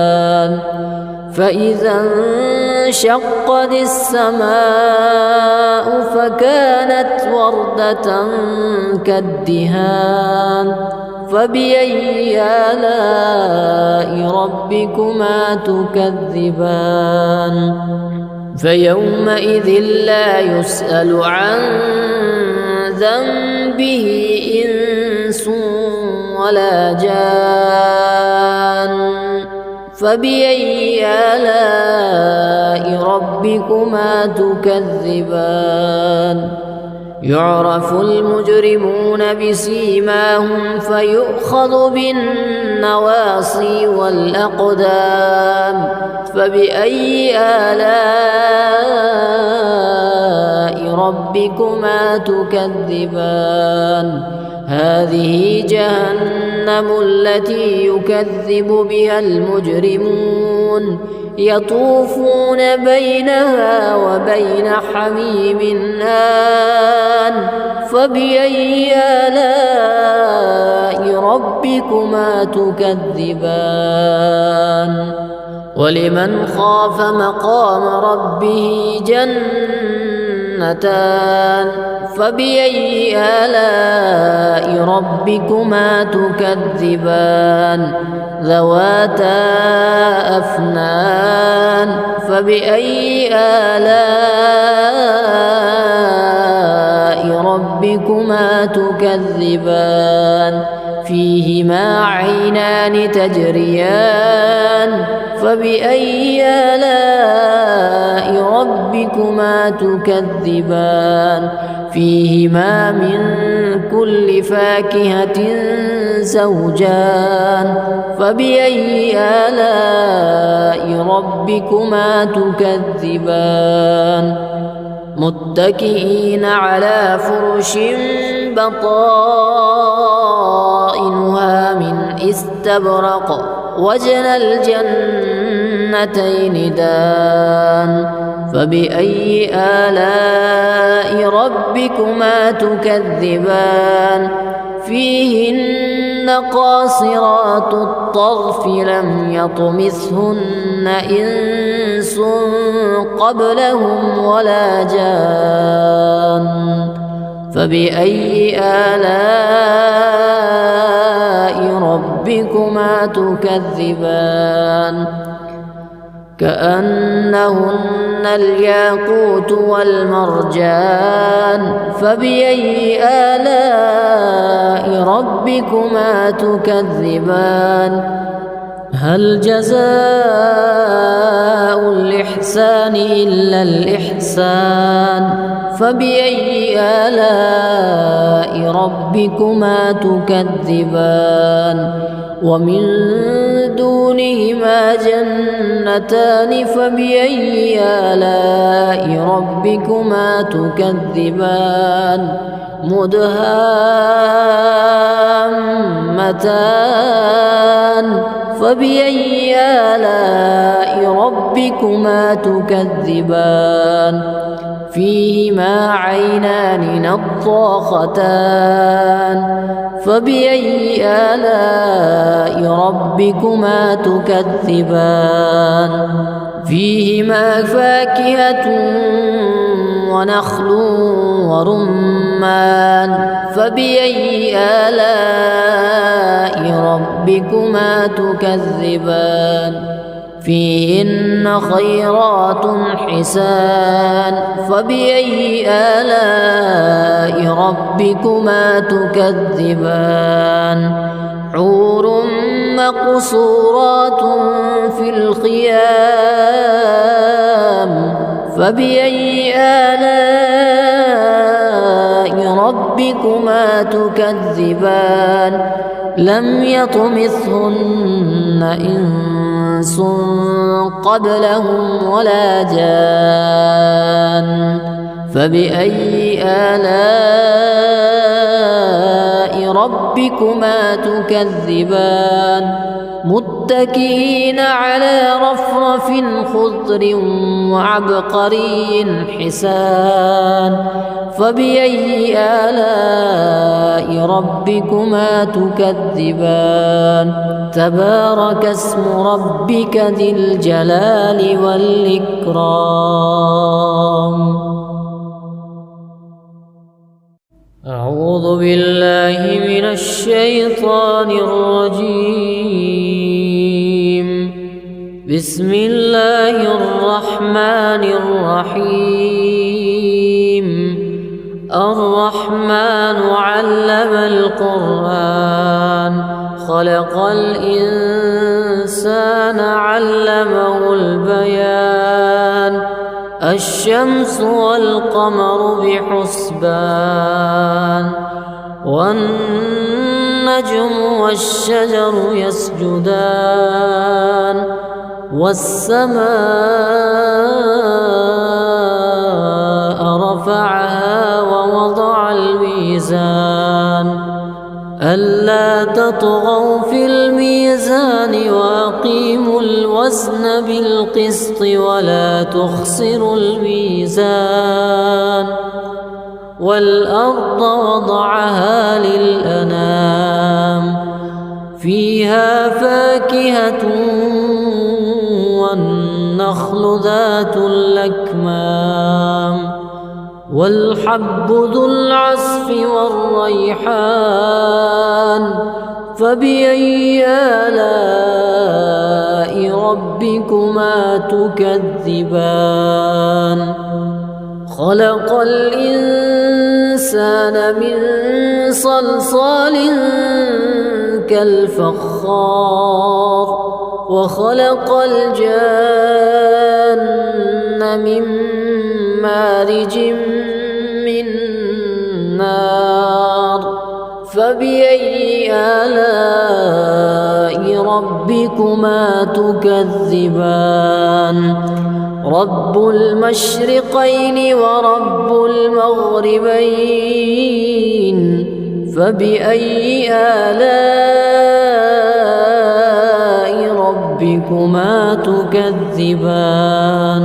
فإذا انشقت السماء فكانت وردة كالدهان فبأي آلاء ربكما تكذبان فيومئذ لا يسأل عن ذنبه إنس ولا جان فبأي آلاء ربكما تكذبان يعرف المجرمون بسيماهم فيؤخذ بالنواصي والأقدام فبأي آلاء ربكما تكذبان هذه جهنم التي يكذب بها المجرمون يطوفون بينها وبين حميم آن فبأي آلاء ربكما تكذبان ولمن خاف مقام ربه جنتان فبأي آلاء ربكما تكذبان ذواتا أفنان فبأي آلاء ربكما تكذبان فيهما عينان تجريان فبأي آلاء ربكما تكذبان فيهما من كل فاكهة زوجان فبأي آلاء ربكما تكذبان متكئين على فرش بطائنها من استبرق وجنى الجنتين دان فبأي آلاء ربكما تكذبان فيهن قاصرات الطرف لم يطمثهن إنس قبلهم ولا جان فبأي آلاء ربكما تكذبان كأنهن الياقوت والمرجان فبأي آلاء ربكما تكذبان هل جزاء الإحسان إلا الإحسان فبأي آلاء ربكما تكذبان ومن دونهما جنتان فبأي آلاء ربكما تكذبان مدهامتان فبأي آلاء ربكما تكذبان فيهما عينان نضاختان فبأي آلاء ربكما تكذبان فيهما فاكهة ونخل ورمان فبأي آلاء ربكما تكذبان فيهن خيرات حسان فبأي آلاء ربكما تكذبان حور مقصورات في الخيام فبأي آلاء ربكما تكذبان لم يطمثهن إنس قبلهم ولا جان فبأي آلاء ربكما تكذبان متكئين على رفرف خضر وعبقري حسان فبأي آلاء ربكما تكذبان تبارك اسم ربك ذي الجلال والإكرام أعوذ بالله من الشيطان الرجيم بسم الله الرحمن الرحيم الرحمن علم القرآن خلق الإنسان علمه البيان الشمس والقمر بحسبان والنجم والشجر يسجدان والسماء رفعها ووضع الميزان ألا تطغوا في الميزان وأقيموا الوزن بالقسط ولا تخسروا الميزان والأرض وضعها للأنام فيها فاكهة والنخل ذات الأكمام والحب ذو العصف والريحان فبأي آلاء ربكما تكذبان خلق الإنسان من صلصال كالفخار وخلق الجان من مارج من نار فبأي آلاء ربكما تكذبان رب المشرقين ورب المغربين فبأي آلاء ربكما تكذبان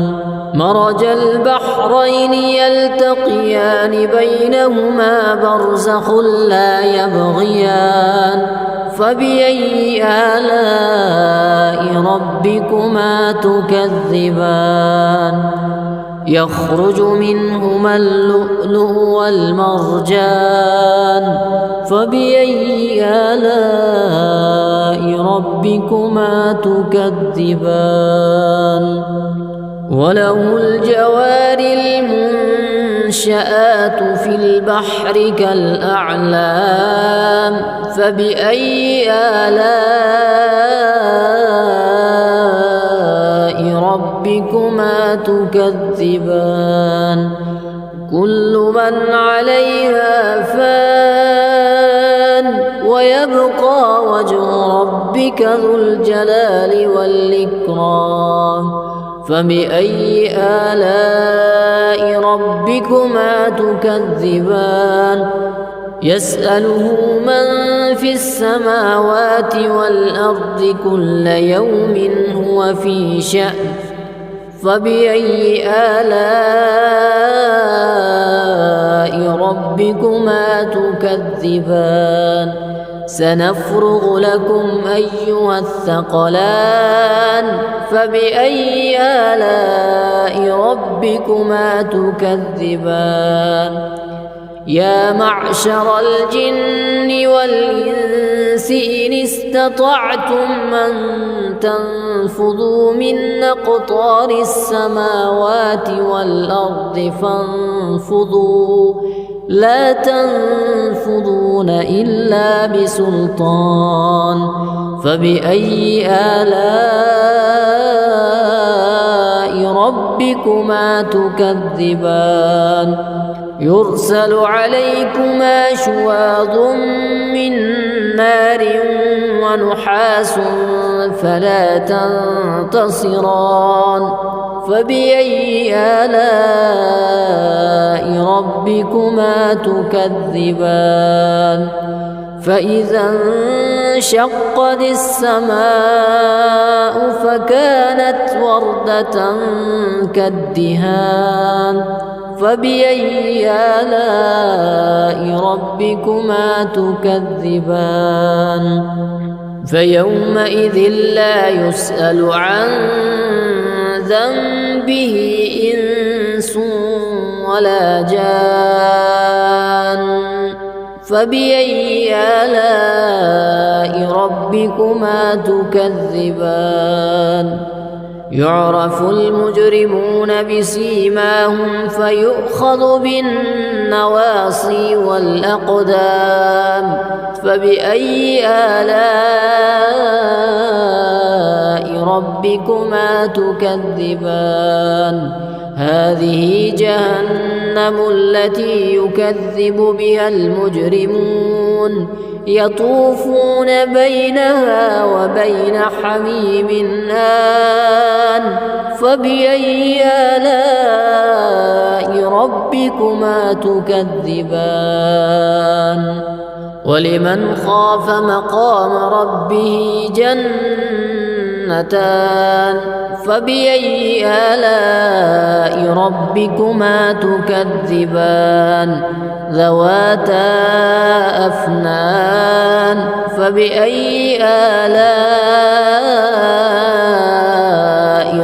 مرج البحرين يلتقيان بينهما برزخ لا يبغيان فبأي آلاء ربكما تكذبان يخرج منهما اللؤلؤ والمرجان فبأي آلاء ربكما تكذبان وله الجوار المنشآت في البحر كالأعلام فبأي آلاء ربكما تكذبان كل من عليها فان ويبقى وجه ربك ذو الجلال والإكرام فبأي آلاء ربكما تكذبان يسأله من في السماوات والأرض كل يوم هو في شأن فبأي آلاء ربكما تكذبان سنفرغ لكم أيها الثقلان فبأي آلاء ربكما تكذبان يا معشر الجن والإنس إن استطعتم أن تنفذوا من أقطار السماوات والأرض فانفذوا لا تنفذون إلا بسلطان فبأي آلاء ربكما تكذبان يرسل عليكما شواظ من نار ونحاس فلا تنتصران فبأي آلاء ربكما تكذبان فإذا انشقت السماء فكانت وردة كالدهان فبأي آلاء ربكما تكذبان فيومئذ لا يسأل عن ذنبه إنس ولا جان فبأي آلاء ربكما تكذبان يعرف المجرمون بسيماهم فيؤخذ بالنواصي والأقدام فبأي آلاء ربكما تكذبان هذه جهنم التي يكذب بها المجرمون يطوفون بينها وبين حميم آن فبأي آلاء ربكما تكذبان ولمن خاف مقام ربه جنتان فبأي آلاء ربكما تكذبان ذواتا أفنان فبأي آلاء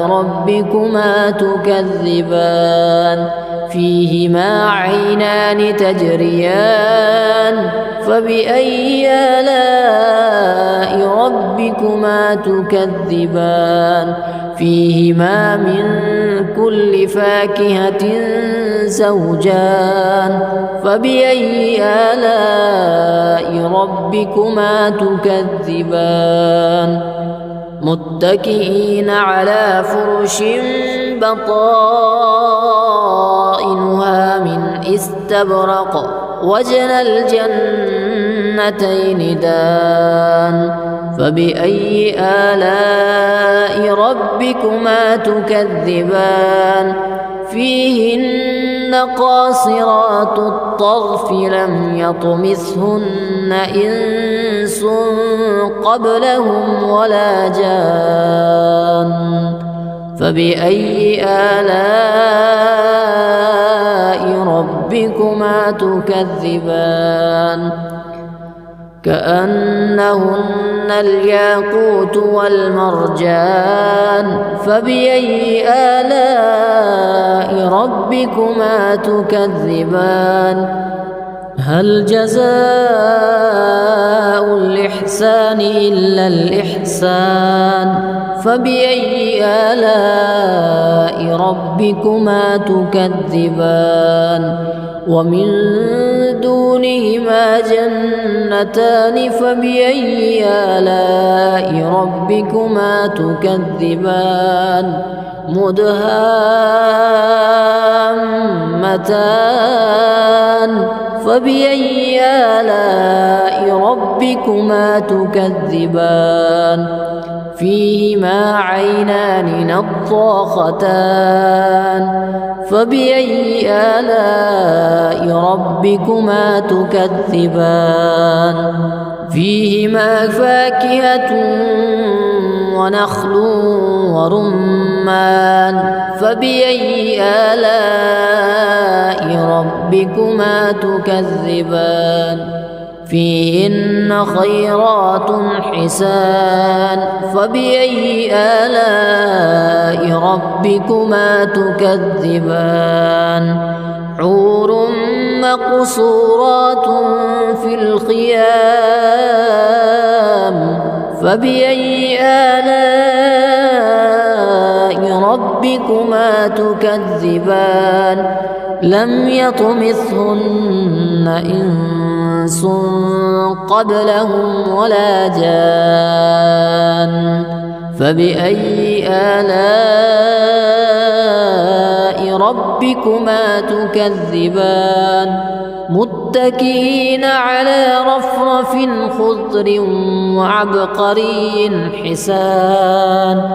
ربكما تكذبان فيهما عينان تجريان فبأي آلاء ربكما تكذبان فيهما من كل فاكهة زوجان فبأي آلاء ربكما تكذبان متكئين على فرش بطائنها من استبرق وجنى الجنتين دان فبأي آلاء ربكما تكذبان فيهن قاصرات الطرف لم يطمثهن إنس قبلهم ولا جان فبأي آلاء ربكما تكذبان كأنهن الياقوت والمرجان فبأي آلاء ربكما تكذبان هل جزاء الإحسان إلا الإحسان فبأي آلاء ربكما تكذبان ومن دونهما جنتان فبأي آلاء ربكما تكذبان مدهامتان فبأي آلاء ربكما تكذبان فيهما عينان نضاختان فبأي آلاء ربكما تكذبان فيهما فاكهة ونخل ورمان فبأي آلاء ربكما تكذبان فيهن خيرات حسان فبأي آلاء ربكما تكذبان حور مقصورات في الخيام فبأي آلاء ربكما تكذبان لم يطمثهن إنس قبلهم ولا جان فبأي آلاء ربكما تكذبان متكئين على رفرف خضر وعبقري حسان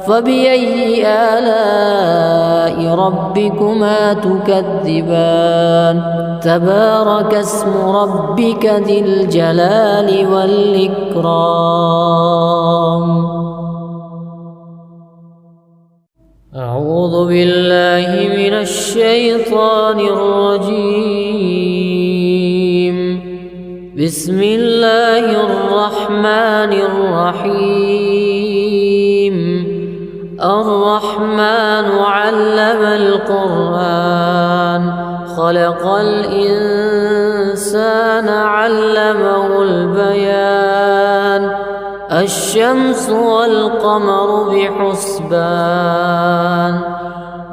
فبأي آلاء ربكما تكذبان تبارك اسم ربك ذي الجلال والإكرام أعوذ بالله من الشيطان الرجيم بسم الله الرحمن الرحيم الرحمن علم القرآن خلق الإنسان علمه البيان الشمس والقمر بحسبان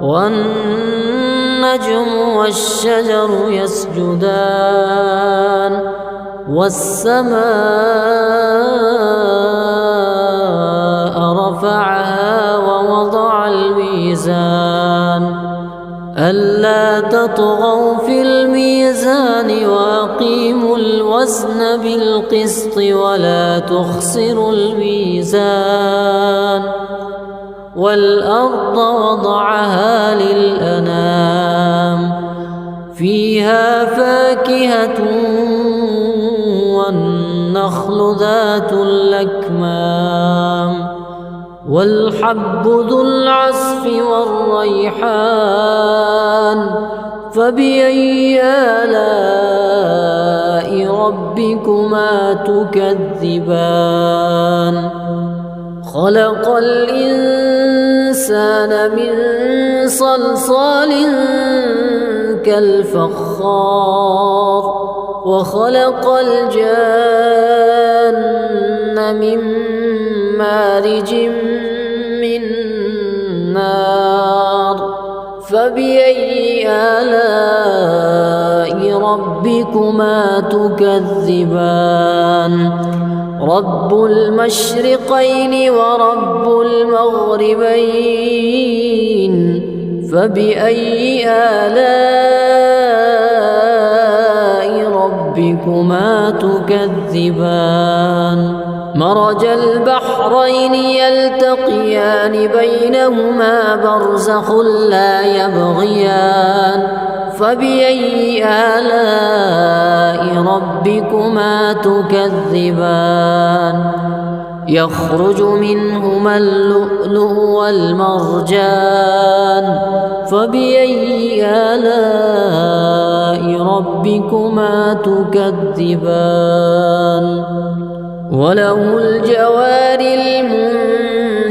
والنجم والشجر يسجدان والسماء رفعها ووضع الميزان ألا تطغوا في الميزان وأقيموا الوزن بالقسط ولا تخسروا الميزان والأرض وضعها للأنام فيها فاكهة والنخل ذات الأكمام والحب ذو العصف والريحان فبأي آلاء ربكما تكذبان خلق الإنسان من صلصال كالفخار وخلق الجان من مارج من نار فبأي آلاء ربكما تكذبان رب المشرقين ورب المغربين فبأي آلاء ربكما تكذبان مرج البحرين يلتقيان بينهما برزخ لا يبغيان فبأي آلاء ربكما تكذبان يخرج منهما اللؤلؤ والمرجان فبأي آلاء ربكما تكذبان وله الجوار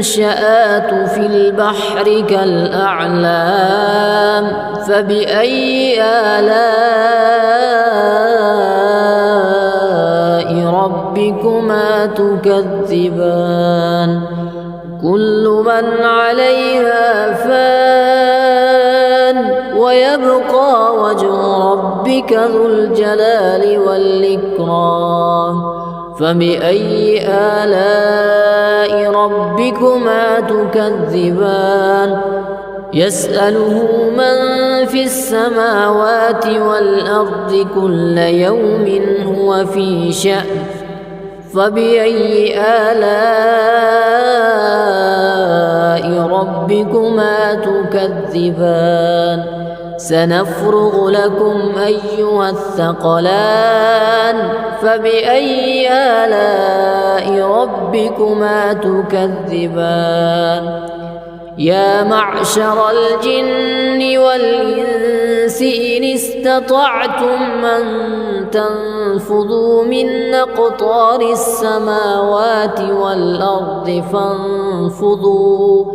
المنشآت في البحر كالأعلام فبأي آلاء ربكما تكذبان كل من عليها فان ويبقى وجه ربك ذو الجلال والإكرام فبأي آلاء ربكما تكذبان يسأله من في السماوات والأرض كل يوم هو في شأن فبأي آلاء ربكما تكذبان سنفرغ لكم أيها الثقلان فبأي آلاء ربكما تكذبان يا معشر الجن والإنس إن استطعتم أن تنفذوا من أقطار السماوات والأرض فانفذوا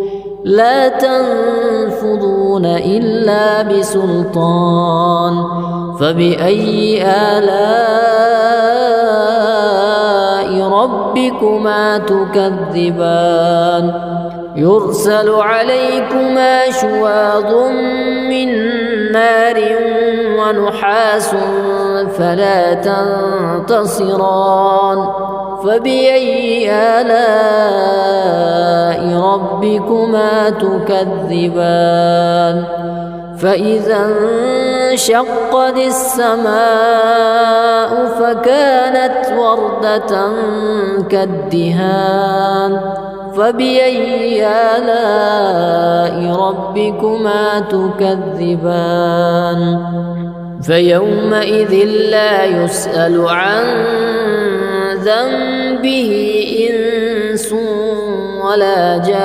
لا تنفذون إلا بسلطان فبأي آلاء ربكما تكذبان يرسل عليكما شواظ من نار ونحاس فلا تنتصران فبأي آلاء ربكما تكذبان فإذا انشقت السماء فكانت وردة كالدهان فبأي آلاء ربكما تكذبان فيومئذ لا يسأل عن ذنبه إنس ولا جان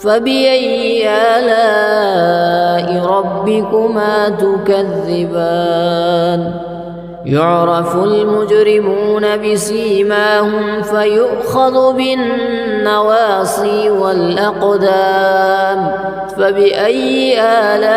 فبأي آلاء ربكما تكذبان يعرف المجرمون بسيماهم فيؤخذ بالنواصي والأقدام فبأي آلاء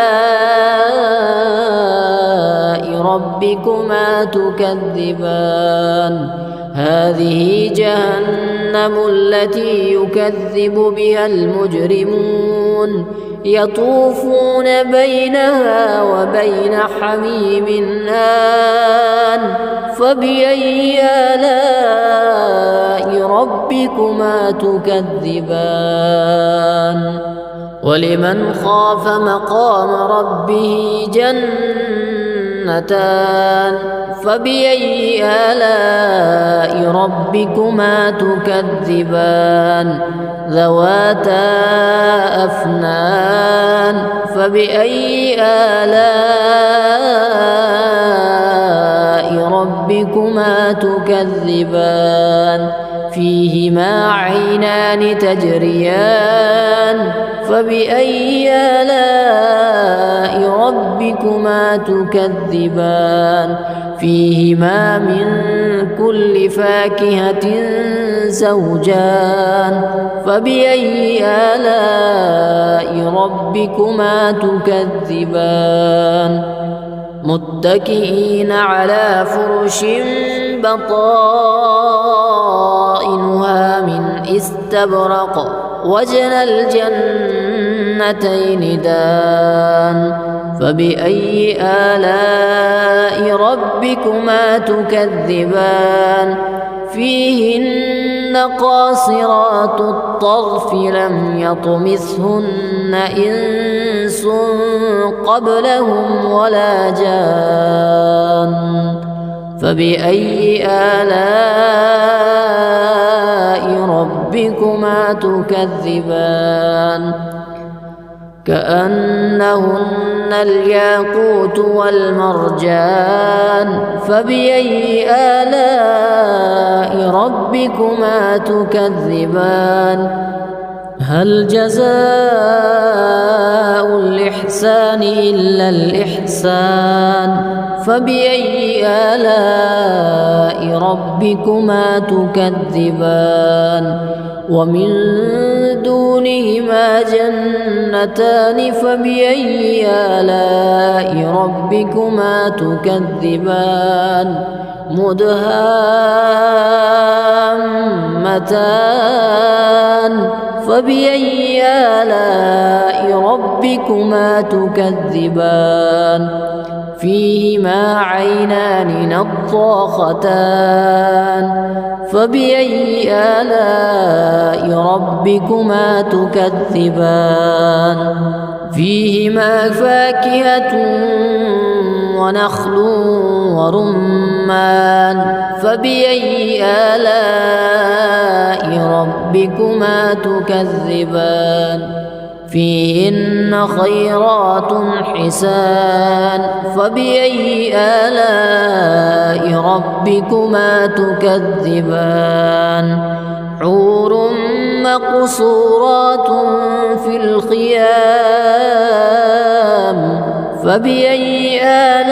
ربكما تكذبان هذه جهنم التي يكذب بها المجرمون يطوفون بينها وبين حميم آن فبأي آلاء ربكما تكذبان ولمن خاف مقام ربه جنتان فبأي آلاء ربكما تكذبان ذواتا أفنان فبأي آلاء ربكما تكذبان فيهما عينان تجريان فبأي آلاء ربكما تكذبان فيهما من كل فاكهة زوجان فبأي آلاء ربكما تكذبان متكئين على فرش بطائنها من استبرق وجنى الجنتين دان فبأي آلاء ربكما تكذبان فيهن قاصرات الطرف لم يطمثهن إنس قبلهم ولا جان فبأي آلاء ربكما تكذبان كأنهن الياقوت والمرجان فبأي آلاء ربكما تكذبان هل جزاء الإحسان إلا الإحسان فبأي آلاء ربكما تكذبان ومن دونهما جنتان فبأي آلاء ربكما تكذبان مدهامتان فبأي آلاء ربكما تكذبان فيهما عينان نضاختان فبأي آلاء ربكما تكذبان فيهما فاكهة ونخل ورمان فبأي آلاء ربكما تكذبان فيهن خيرات حسان فبأي آلاء ربكما تكذبان حور مقصورات في الخيام فبأي آلاء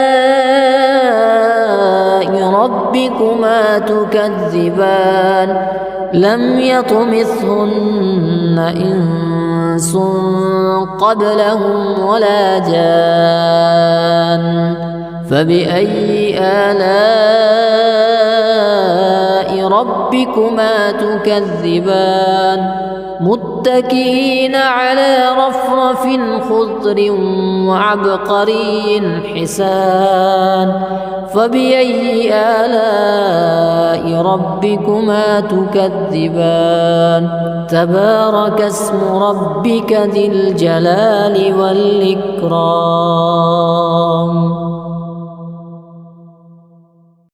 ربكما تكذبان لم يطمثهن إنس قبلهم ولا جان فبأي آلاء ربكما تكذبان متكئين على رفرف خضر وعبقري حسان فبأي آلاء ربكما تكذبان تبارك اسم ربك ذي الجلال والإكرام